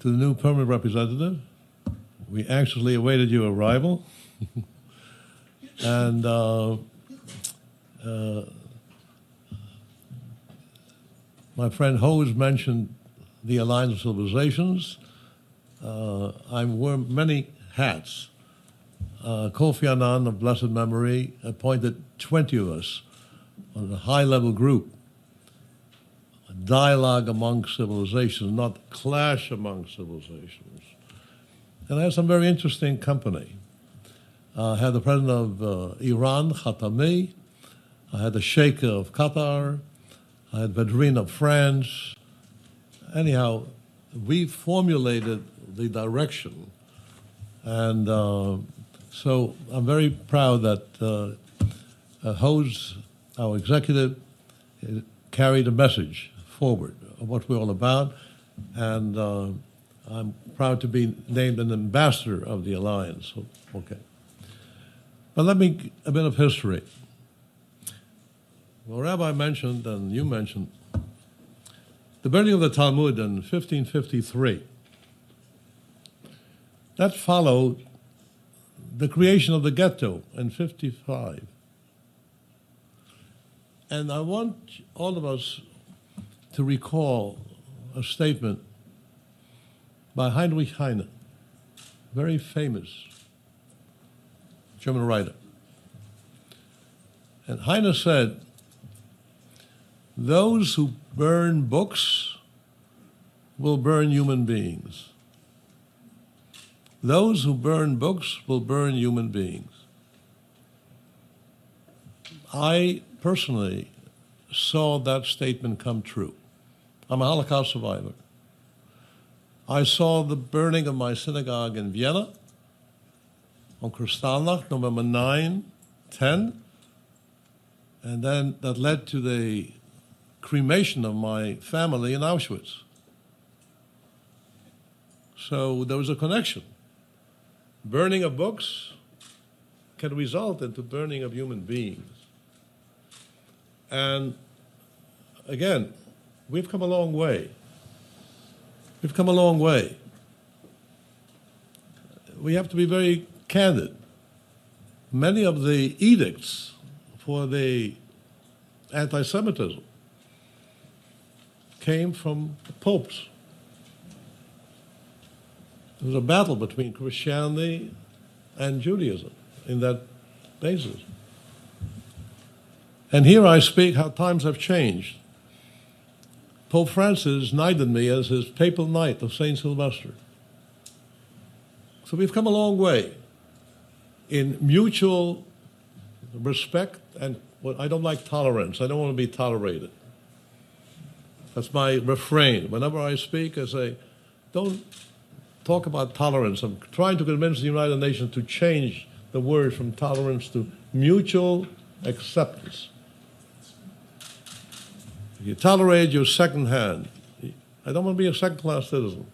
to the new permanent representative. We anxiously awaited your arrival. And my friend Hose mentioned the Alliance of Civilizations. I wear many hats. Kofi Annan of blessed memory appointed 20 of us on a high-level group. A dialogue among civilizations, not clash among civilizations. And I had some very interesting company. I had the president of Iran, Khatami. I had the Sheikh of Qatar. I had Vedrine of France. Anyhow, we formulated the direction. And so I'm very proud that Hose, our executive, carry the message forward of what we're all about. And I'm proud to be named an ambassador of the Alliance. So, okay. But let me, a bit of history. Well, Rabbi mentioned, and you mentioned, the burning of the Talmud in 1553. That followed the creation of the ghetto in 55. And I want all of us to recall a statement by Heinrich Heine, very famous German writer. And Heine said, "Those who burn books will burn human beings. Those who burn books will burn human beings." I personally saw that statement come true. I'm a Holocaust survivor. I saw the burning of my synagogue in Vienna on Kristallnacht, November 9, 10, and then that led to the cremation of my family in Auschwitz. So there was a connection. Burning of books can result into burning of human beings. And again, we've come a long way. We've come a long way. We have to be very candid. Many of the edicts for the anti-Semitism came from popes. There was a battle between Christianity and Judaism in that basis. And here I speak how times have changed. Pope Francis knighted me as his papal knight of St. Sylvester. So we've come a long way in mutual respect, and well, I don't like tolerance. I don't want to be tolerated. That's my refrain. Whenever I speak, I say, don't talk about tolerance. I'm trying to convince the United Nations to change the word from tolerance to mutual acceptance. If you tolerate, you're second-hand. I don't want to be a second-class citizen.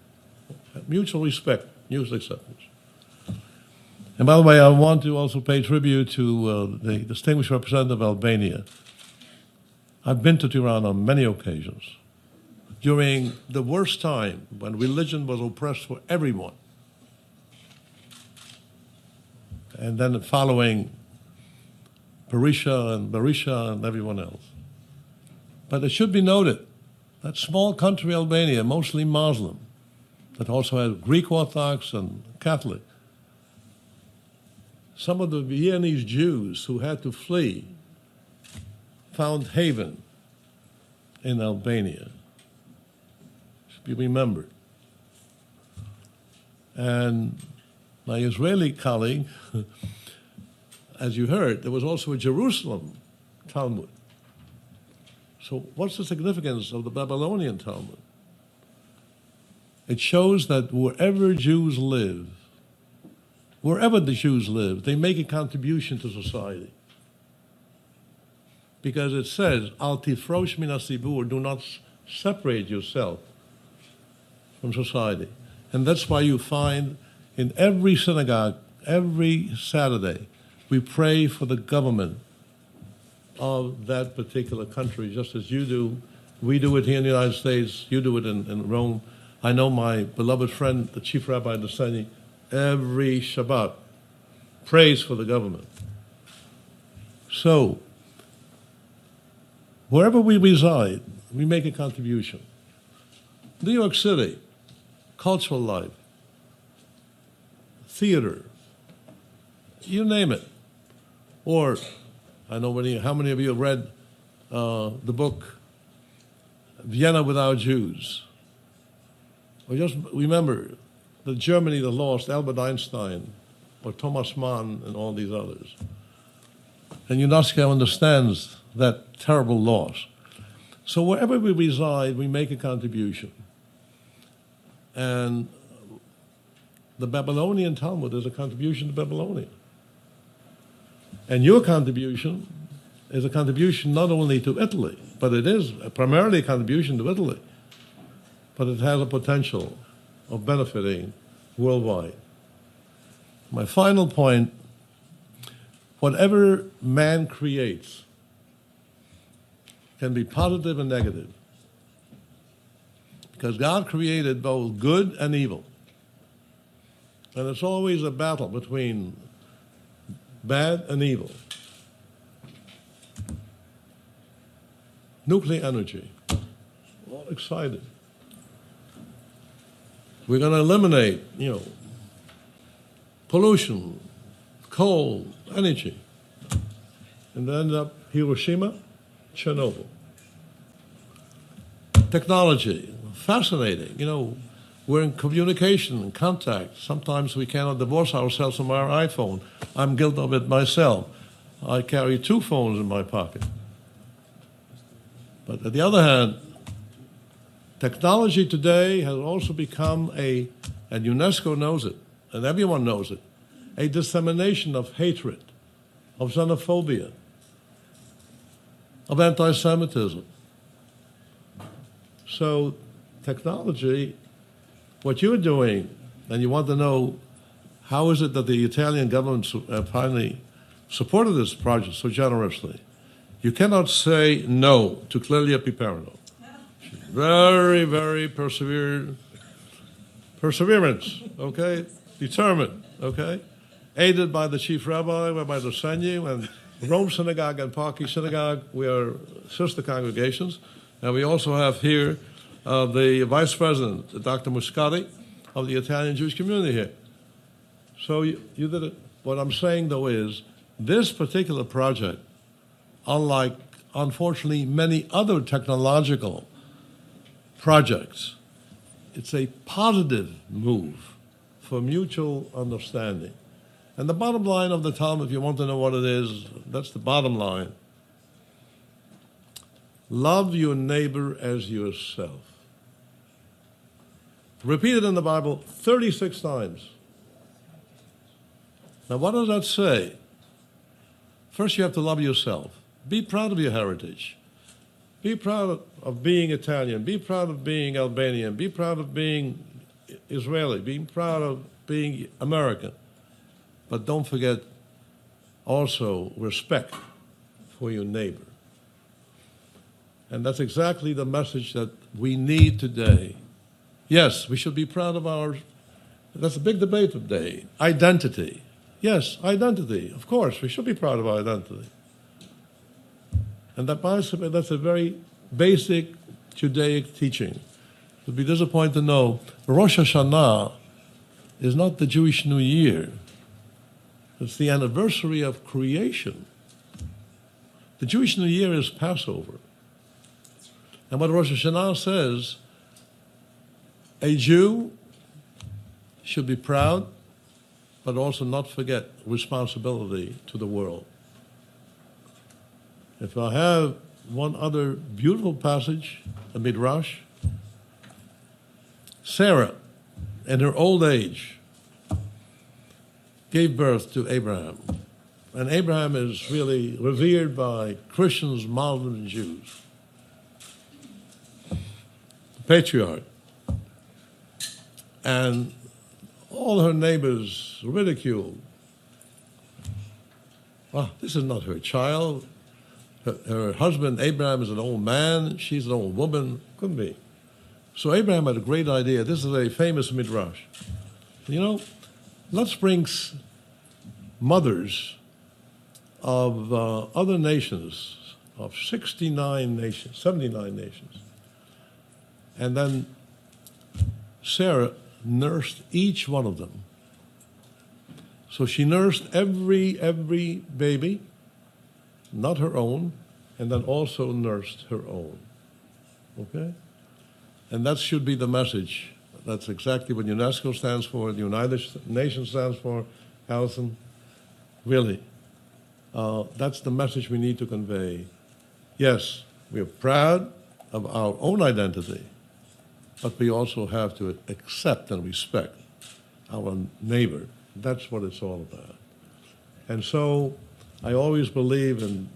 Mutual respect, mutual acceptance. And by the way, I want to also pay tribute to the distinguished representative of Albania. I've been to Tirana on many occasions. During the worst time when religion was oppressed for everyone. And then following Berisha and everyone else. But it should be noted, that small country Albania, mostly Muslim, that also has Greek Orthodox and Catholic. Some of the Viennese Jews who had to flee found haven in Albania. Should be remembered. And my Israeli colleague, as you heard, there was also a Jerusalem Talmud. So what's the significance of the Babylonian Talmud? It shows that wherever the Jews live, they make a contribution to society. Because it says, Al tifrosh min hasibur, do not separate yourself from society. And that's why you find in every synagogue, every Saturday, we pray for the government of that particular country, just as you do. We do it here in the United States, you do it in Rome. I know my beloved friend, the Chief Rabbi Nassani, every Shabbat prays for the government. So, wherever we reside, we make a contribution. New York City, cultural life, theater, you name it. Or, I know how many of you have read the book Vienna Without Jews. Or just remember that Germany that lost Albert Einstein or Thomas Mann and all these others. And UNESCO understands that terrible loss. So wherever we reside, we make a contribution. And the Babylonian Talmud is a contribution to Babylonia. And your contribution is a contribution not only to Italy, but it is primarily a contribution to Italy, but it has a potential of benefiting worldwide. My final point, whatever man creates can be positive and negative, because God created both good and evil. And it's always a battle between bad and evil. Nuclear energy, all excited. We're going to eliminate, pollution, coal, energy, and end up Hiroshima, Chernobyl. Technology, fascinating. We're in communication and contact. Sometimes we cannot divorce ourselves from our iPhone. I'm guilty of it myself. I carry 2 phones in my pocket. But on the other hand, technology today has also become and UNESCO knows it, and everyone knows it, a dissemination of hatred, of xenophobia, of anti-Semitism. So technology, what you're doing, and you want to know how is it that the Italian government finally supported this project so generously. You cannot say no to Clelia Piperno. She's very, very perseverance, okay? Determined, okay? Aided by the chief rabbi, Rabbi Dosenyi, and Rome Synagogue and Parky Synagogue. We are sister congregations. And we also have here the vice president, Dr. Muscati, of the Italian Jewish community here. So you did it. What I'm saying, though, is this particular project, unlike, unfortunately, many other technological projects, it's a positive move for mutual understanding. And the bottom line of the Talmud, if you want to know what it is, that's the bottom line. Love your neighbor as yourself. Repeated in the Bible 36 times. Now, what does that say? First, you have to love yourself. Be proud of your heritage. Be proud of being Italian. Be proud of being Albanian. Be proud of being Israeli. Be proud of being American. But don't forget also respect for your neighbor. And that's exactly the message that we need today. Yes, we should be proud of that's a big debate today, identity. Yes, identity. Of course, we should be proud of our identity. And that's a very basic Judaic teaching. You'll be disappointed to know Rosh Hashanah is not the Jewish New Year. It's the anniversary of creation. The Jewish New Year is Passover. And what Rosh Hashanah says, a Jew should be proud, but also not forget responsibility to the world. If I have one other beautiful passage, a midrash, Sarah, in her old age, gave birth to Abraham. And Abraham is really revered by Christians, Muslims, and Jews. The patriarch. And all her neighbors ridiculed. Well, this is not her child. Her husband, Abraham, is an old man. She's an old woman. Couldn't be. So Abraham had a great idea. This is a famous midrash. Let's bring mothers of other nations, of 79 nations, and then Sarah nursed each one of them. So she nursed every baby, not her own, and then also nursed her own. Okay? And that should be the message. That's exactly what UNESCO stands for, the United Nations stands for, Alison. Really. That's the message we need to convey. Yes, we're proud of our own identity, but we also have to accept and respect our neighbor. That's what it's all about. And so I always believe in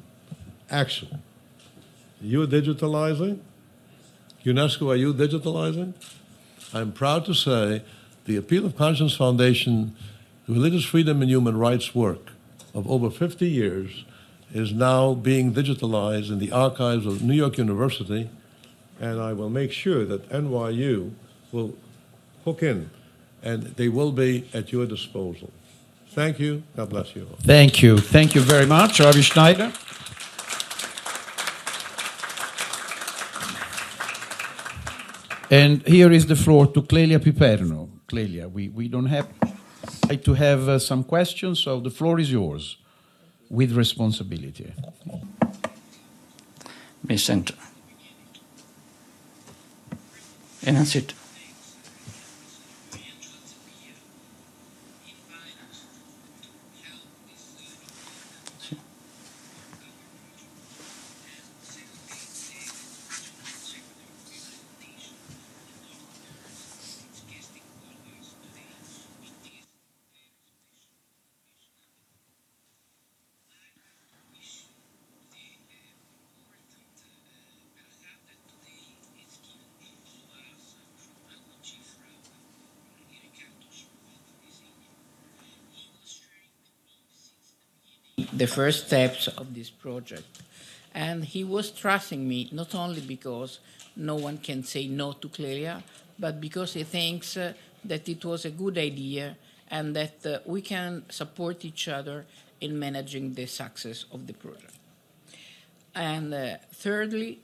action. You're digitalizing. UNESCO, are you digitalizing? I'm proud to say the Appeal of Conscience Foundation religious freedom and human rights work of over 50 years is now being digitalized in the archives of New York University, and I will make sure that NYU will hook in, and they will be at your disposal. Thank you. God bless you all. Thank you. Thank you very much, Ravi Schneider. And here is the floor to Clelia Piperno. Clelia, we don't have to have some questions, so the floor is yours with responsibility. Mi sento. Innanzitutto. The first steps of this project. And he was trusting me, not only because no one can say no to Clelia, but because he thinks that it was a good idea and that we can support each other in managing the success of the project. And thirdly,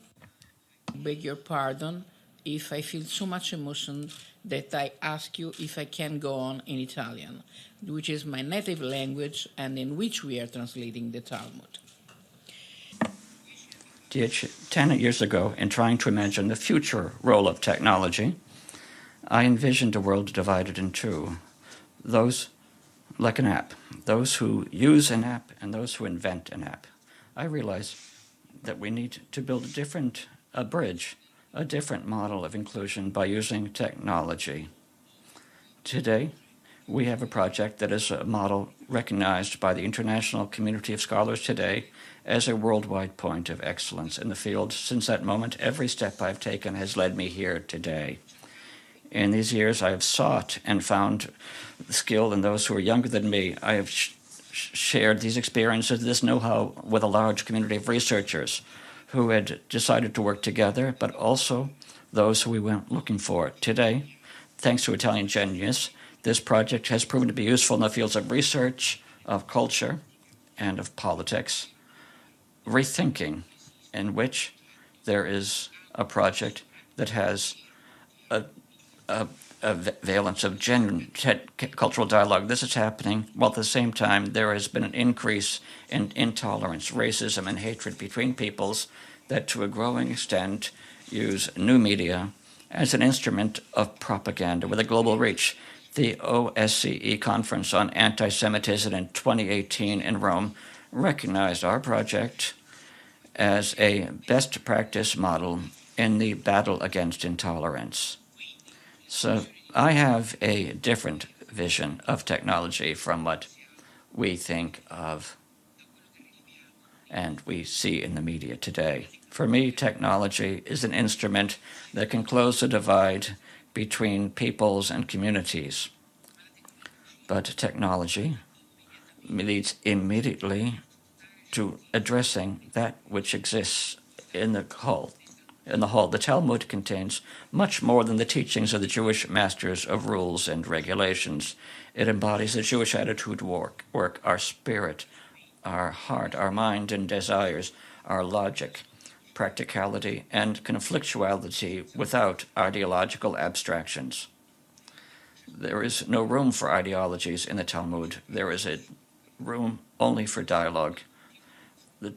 I beg your pardon if I feel so much emotion that I ask you if I can go on in Italian, which is my native language and in which we are translating the Talmud. 10 years ago, in trying to imagine the future role of technology, I envisioned a world divided in two. Those like an app, those who use an app and those who invent an app. I realized that we need to build a bridge, a different model of inclusion by using technology. Today, we have a project that is a model recognized by the international community of scholars today as a worldwide point of excellence in the field. Since that moment, every step I've taken has led me here today. In these years, I have sought and found skill in those who are younger than me. I have shared these experiences, this know-how, with a large community of researchers who had decided to work together, but also those who we went looking for. Today, thanks to Italian genius, this project has proven to be useful in the fields of research, of culture, and of politics. Rethinking, in which there is a project that has a valence of genuine cultural dialogue. This is happening while at the same time there has been an increase in intolerance, racism, and hatred between peoples that to a growing extent use new media as an instrument of propaganda with a global reach. The OSCE Conference on Anti-Semitism in 2018 in Rome recognized our project as a best practice model in the battle against intolerance. So I have a different vision of technology from what we think of and we see in the media today. For me, technology is an instrument that can close the divide between peoples and communities. But technology leads immediately to addressing that which exists in the whole. The Talmud contains much more than the teachings of the Jewish masters of rules and regulations. It embodies the Jewish attitude work, our spirit, our heart, our mind and desires, our logic, practicality, and conflictuality without ideological abstractions. There is no room for ideologies in the Talmud. There is a room only for dialogue. The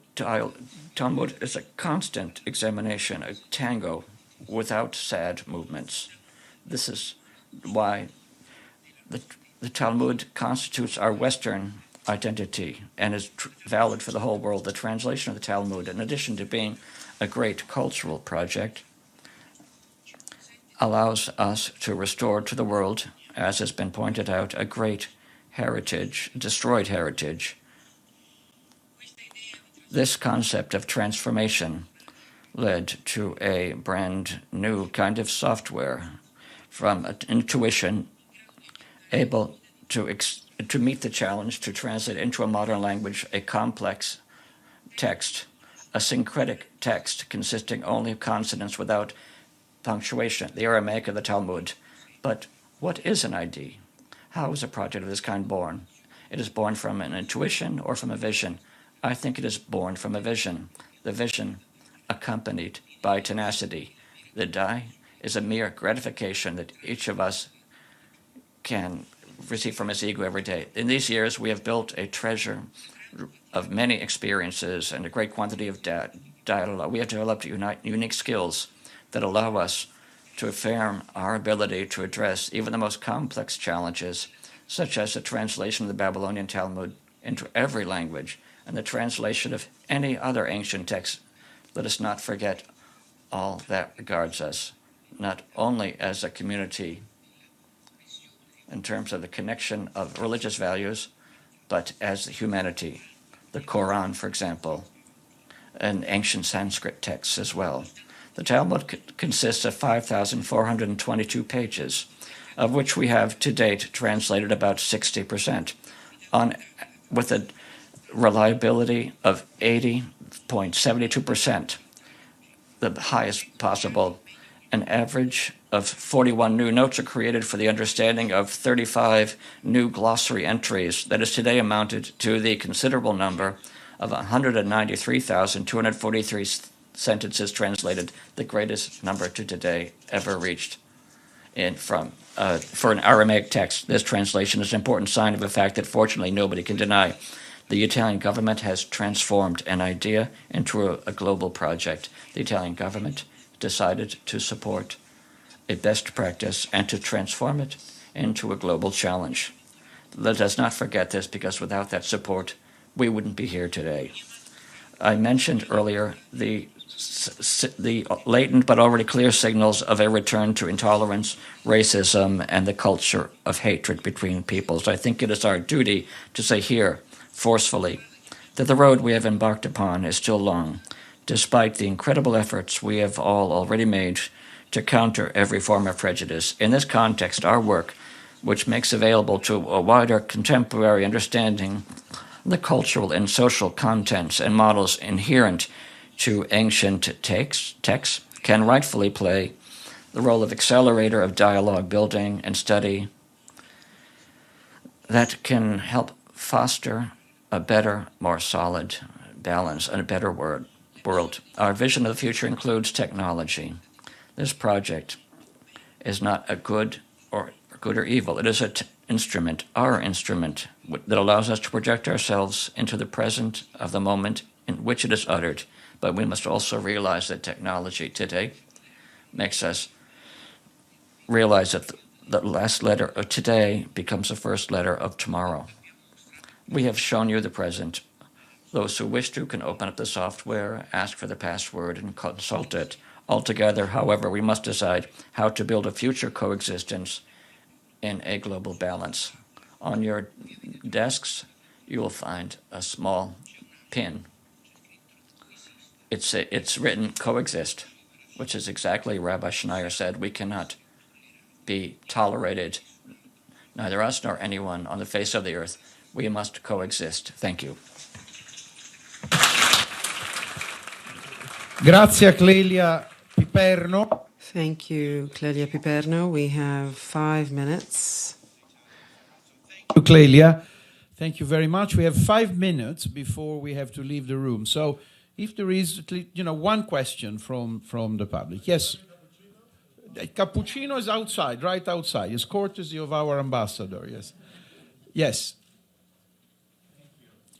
Talmud is a constant examination, a tango without sad movements. This is why the Talmud constitutes our Western identity and is valid for the whole world. The translation of the Talmud, in addition to being a great cultural project, allows us to restore to the world, as has been pointed out, a great heritage, destroyed heritage. This concept of transformation led to a brand new kind of software from intuition able to meet the challenge to translate into a modern language a complex text, a syncretic text consisting only of consonants without punctuation, the Aramaic of the Talmud. But what is an ID? How is a project of this kind born? It is born from an intuition or from a vision. I think it is born from a vision. The vision accompanied by tenacity. The die is a mere gratification that each of us can receive from his ego every day. In these years, we have built a treasure of many experiences and a great quantity of dialogue. We have developed unique skills that allow us to affirm our ability to address even the most complex challenges, such as the translation of the Babylonian Talmud into every language and the translation of any other ancient text. Let us not forget all that regards us, not only as a community in terms of the connection of religious values, but as humanity. The Quran, for example, and ancient Sanskrit texts as well. The Talmud consists of 5,422 pages, of which we have to date translated about 60%, with a reliability of 80.72%, the highest possible. An average of 41 new notes are created for the understanding of 35 new glossary entries that is today amounted to the considerable number of 193,243 sentences translated, the greatest number to today ever reached. For an Aramaic text, this translation is an important sign of a fact that fortunately nobody can deny. The Italian government has transformed an idea into a global project. The Italian government decided to support a best practice and to transform it into a global challenge. Let us not forget this, because without that support, we wouldn't be here today. I mentioned earlier the latent but already clear signals of a return to intolerance, racism, and the culture of hatred between peoples. I think it is our duty to say here, forcefully, that the road we have embarked upon is still long, despite the incredible efforts we have all already made to counter every form of prejudice. In this context, our work, which makes available to a wider contemporary understanding the cultural and social contents and models inherent to ancient texts, can rightfully play the role of accelerator of dialogue building and study that can help foster a better, more solid balance and a better world. Our vision of the future includes technology. This project is not a good or evil. It is an instrument, our instrument, that allows us to project ourselves into the present of the moment in which it is uttered. But we must also realize that technology today makes us realize that the last letter of today becomes the first letter of tomorrow. We have shown you the present. Those who wish to can open up the software, ask for the password, and consult it. Altogether, however, we must decide how to build a future coexistence in a global balance. On your desks, you will find a small pin. It's written coexist, which is exactly Rabbi Schneier said. We cannot be tolerated, neither us nor anyone on the face of the earth. We must coexist. Thank you. Grazie Clelia Piperno. Thank you, Clelia Piperno. We have 5 minutes. Thank you, Clelia. Thank you very much. We have 5 minutes before we have to leave the room. So if there is, one question from the public. Yes. Cappuccino is outside, right outside. It's courtesy of our ambassador, yes. Yes.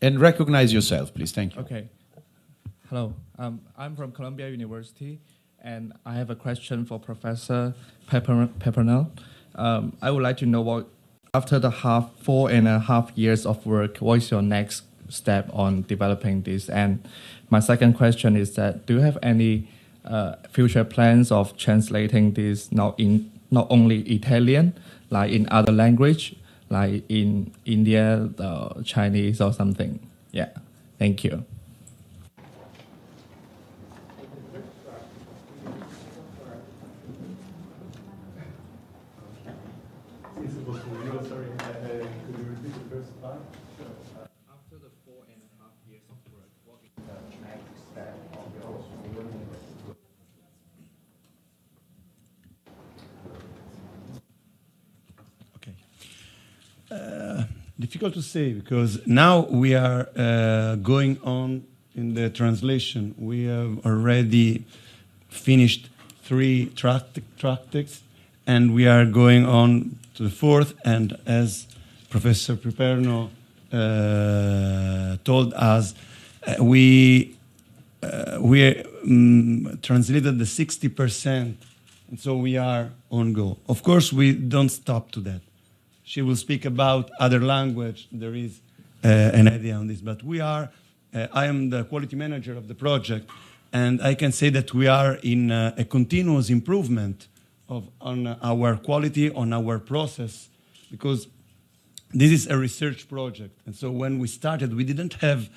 And recognize yourself, please. Thank you. Okay. Hello. I'm from Columbia University, and I have a question for Professor Piperno. I would like to know what, after the 4.5 years of work, what is your next step on developing this? And my second question is that, do you have any future plans of translating this not only Italian, like in other language, like in India, Chinese or something? Yeah, thank you. difficult to say because now we are going on in the translation. We have already finished 3 tractates, and we are going on to the 4th. And as Professor Piperno told us, we translated the 60%, and so we are on go. Of course, we don't stop to that. She will speak about other language. There is an idea on this, but we are. I am the quality manager of the project, and I can say that we are in a continuous improvement on our quality, on our process, because this is a research project. And so when we started, we didn't have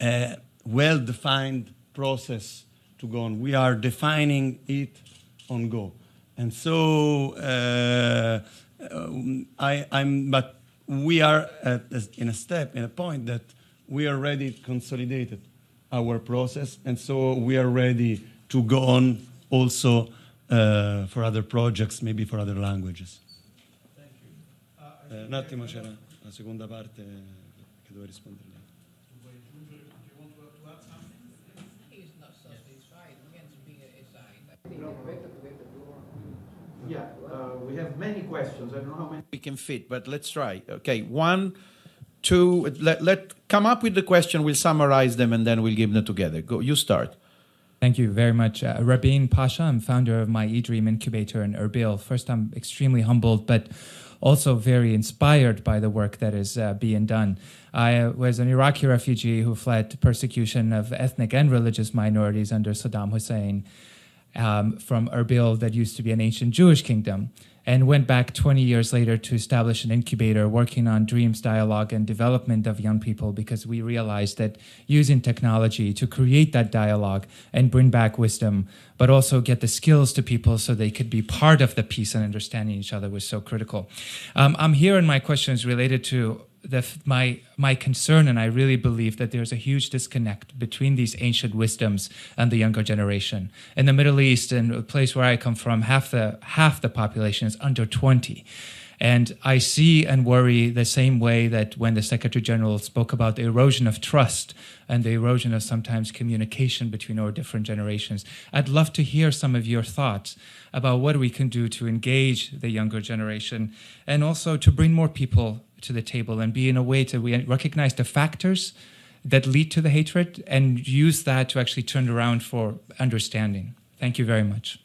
a well-defined process to go on. We are defining it on go. And so but we are in a point that we already consolidated our process, and so we are ready to go on also for other projects, maybe for other languages. Thank you. Un attimo, c'era la seconda parte che doveva rispondere lei. Do you want to add something? He's not satisfied. We can speak aside. Yeah, we have many questions. I don't know how many we can fit, but let's try. Okay, 1, 2. Let come up with the question. We'll summarize them and then we'll give them together. Go. You start. Thank you very much. Rabin Pasha, I'm founder of my eDream incubator in Erbil. First, I'm extremely humbled, but also very inspired by the work that is being done. I was an Iraqi refugee who fled persecution of ethnic and religious minorities under Saddam Hussein from Erbil, that used to be an ancient Jewish kingdom, and went back 20 years later to establish an incubator working on dreams, dialogue, and development of young people, because we realized that using technology to create that dialogue and bring back wisdom, but also get the skills to people so they could be part of the peace and understanding each other was so critical. I'm here, and my question is related to my concern, and I really believe that there's a huge disconnect between these ancient wisdoms and the younger generation. In the Middle East, and a place where I come from, half the population is under 20. And I see and worry the same way that when the Secretary General spoke about the erosion of trust and the erosion of sometimes communication between our different generations. I'd love to hear some of your thoughts about what we can do to engage the younger generation and also to bring more people to the table and be in a way to recognize the factors that lead to the hatred and use that to actually turn around for understanding. Thank you very much.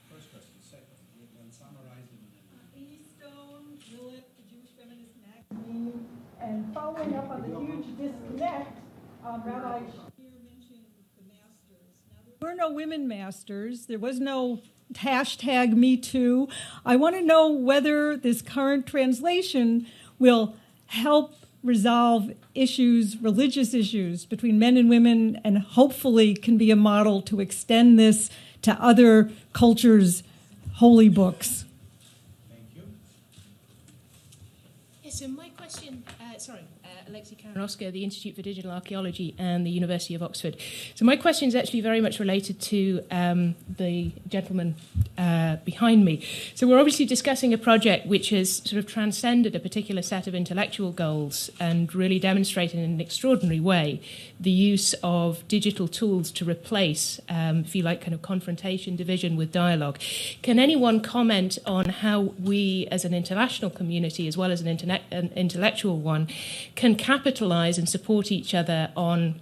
And following up on the huge disconnect, Rabbi Shapir mentioned the masters. Now, there were no women masters. There was no hashtag #MeToo. I want to know whether this current translation will help resolve issues, religious issues between men and women, and hopefully can be a model to extend this to other cultures' holy books. So my question, Alexei Karanowska, the Institute for Digital Archaeology and the University of Oxford. So my question is actually very much related to the gentleman behind me. So we're obviously discussing a project which has sort of transcended a particular set of intellectual goals and really demonstrated in an extraordinary way the use of digital tools to replace, if you like, kind of confrontation, division with dialogue. Can anyone comment on how we as an international community, as well as an intellectual one, can capitalize and support each other on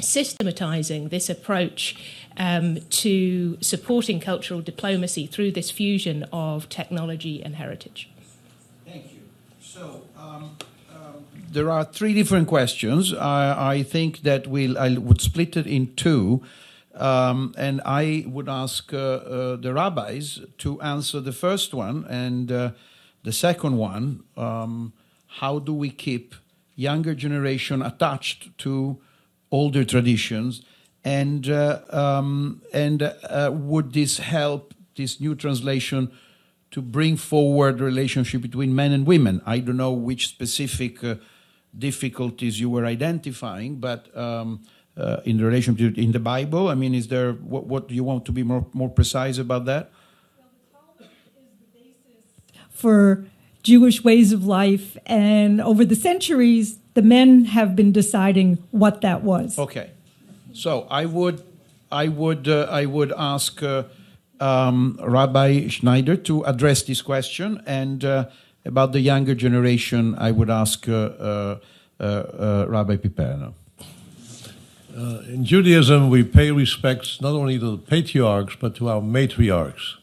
systematizing this approach to supporting cultural diplomacy through this fusion of technology and heritage? Thank you. So there are 3 different questions. I think that I would split it in 2, and I would ask the rabbis to answer the first one, and the second one, how do we keep younger generation attached to older traditions, and would this help, this new translation, to bring forward relationship between men and women? I don't know which specific difficulties you were identifying, but in the relationship in the Bible, I mean, is there what do you want to be more precise about that? For Jewish ways of life, and over the centuries, the men have been deciding what that was. Okay, so I would ask Rabbi Schneider to address this question, and about the younger generation, I would ask Rabbi Piperno. In Judaism, we pay respects not only to the patriarchs, but to our matriarchs.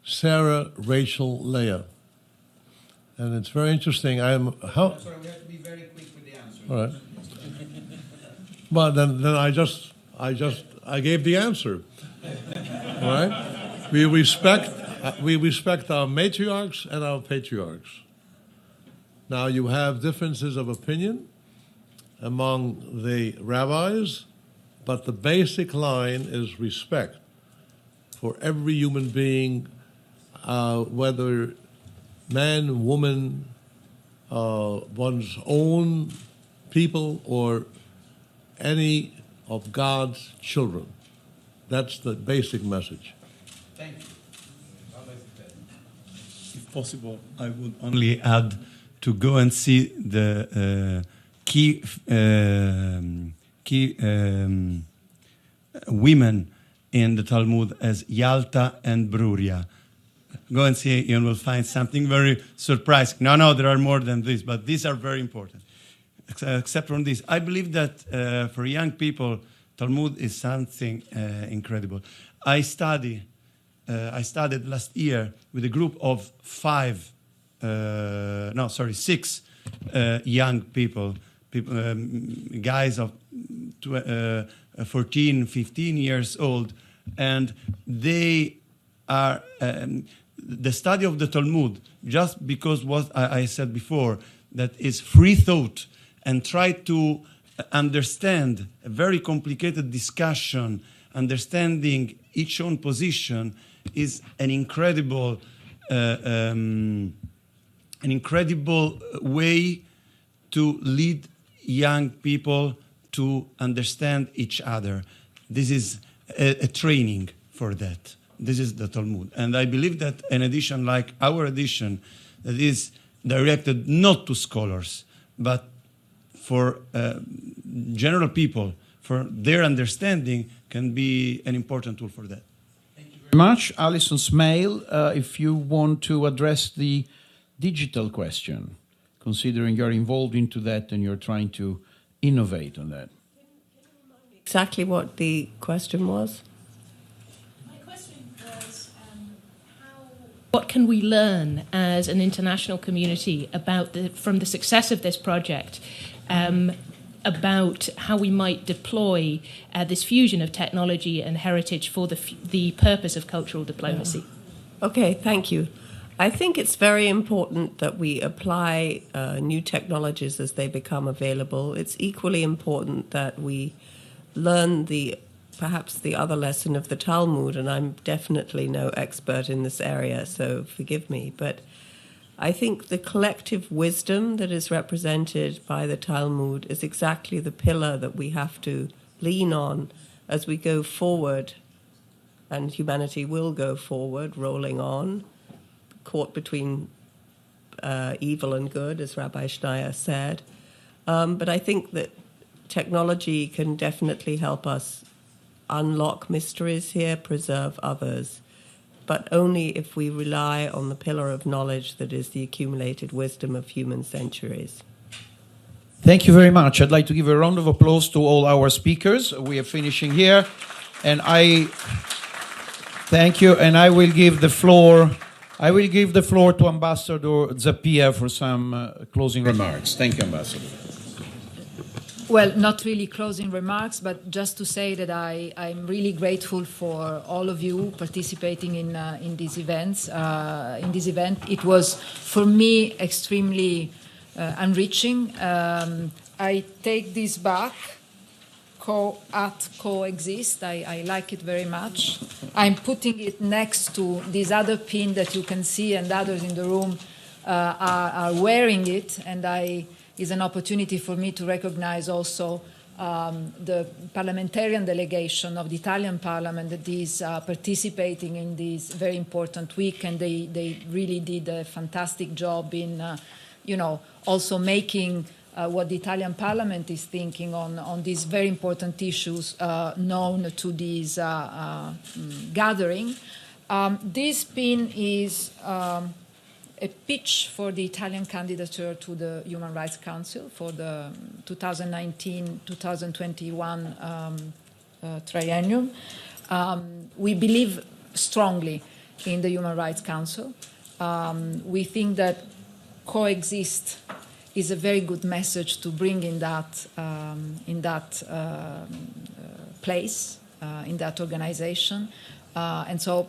Sarah, Rachel, Leah. And it's very interesting. Sorry, we have to be very quick with the answer. All right. Well, then I gave the answer. All right? We respect our matriarchs and our patriarchs. Now, you have differences of opinion among the rabbis, but the basic line is respect for every human being, whether man, woman, one's own people, or any of God's children. That's the basic message. Thank you. If possible, I would only add to go and see the key women in the Talmud as Yalta and Bruria. Go and see, you will find something very surprising. No, there are more than this, but these are very important. Except from this, I believe that for young people, Talmud is something incredible. I studied last year with a group of 6 young people, guys of 14, 15 years old, and they are the study of the Talmud, just because what I said before, that is free thought, and try to understand a very complicated discussion, understanding each own position, is an incredible way to lead young people to understand each other. This is a training for that. This is the Talmud. And I believe that an edition like our edition, that is directed not to scholars, but for general people, for their understanding, can be an important tool for that. Thank you very much. Alison Smail, if you want to address the digital question, considering you're involved into that and you're trying to innovate on that. Exactly what the question was? My question was, what can we learn as an international community from the success of this project, about how we might deploy this fusion of technology and heritage for the purpose of cultural diplomacy? Okay, thank you. I think it's very important that we apply new technologies as they become available. It's equally important that we learn perhaps the other lesson of the Talmud, and I'm definitely no expert in this area, so forgive me, but I think the collective wisdom that is represented by the Talmud is exactly the pillar that we have to lean on as we go forward, and humanity will go forward, rolling on, caught between evil and good, as Rabbi Schneider said. But I think that technology can definitely help us unlock mysteries here, preserve others, but only if we rely on the pillar of knowledge that is the accumulated wisdom of human centuries. Thank you very much. I'd like to give a round of applause to all our speakers. We are finishing here, and thank you, and I will give the floor to Ambassador Zappia for some closing remarks. Thank you, Ambassador. Well, not really closing remarks, but just to say that I'm really grateful for all of you participating in these events. In this event, it was for me extremely enriching. I take this back. Coexist. I like it very much. I'm putting it next to this other pin that you can see, and others in the room are wearing it, and is an opportunity for me to recognize also the parliamentarian delegation of the Italian Parliament that is participating in this very important week, and they really did a fantastic job in, also making what the Italian Parliament is thinking on these very important issues known to this gathering. This pin is a pitch for the Italian candidature to the Human Rights Council for the 2019-2021 triennium. We believe strongly in the Human Rights Council. We think that coexist is a very good message to bring in that place, in that organization. And so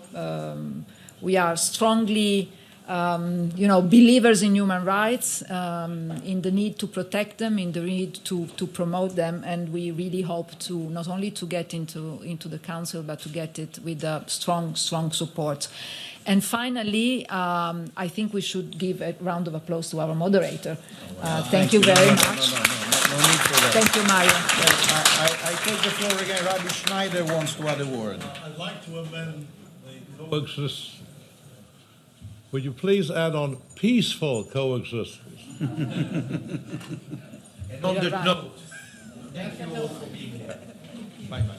we are strongly believers in human rights, in the need to protect them, in the need to promote them, and we really hope to not only to get into the council, but to get it with strong support. And finally, I think we should give a round of applause to our moderator. Thank you very much. No need for that. Thank you, Mario. I take the floor again. Rabbi Schneider wants to add a word. I'd like to amend the coexistence. Would you please add on peaceful coexistence? And on that note, thank you all for being here. Bye-bye.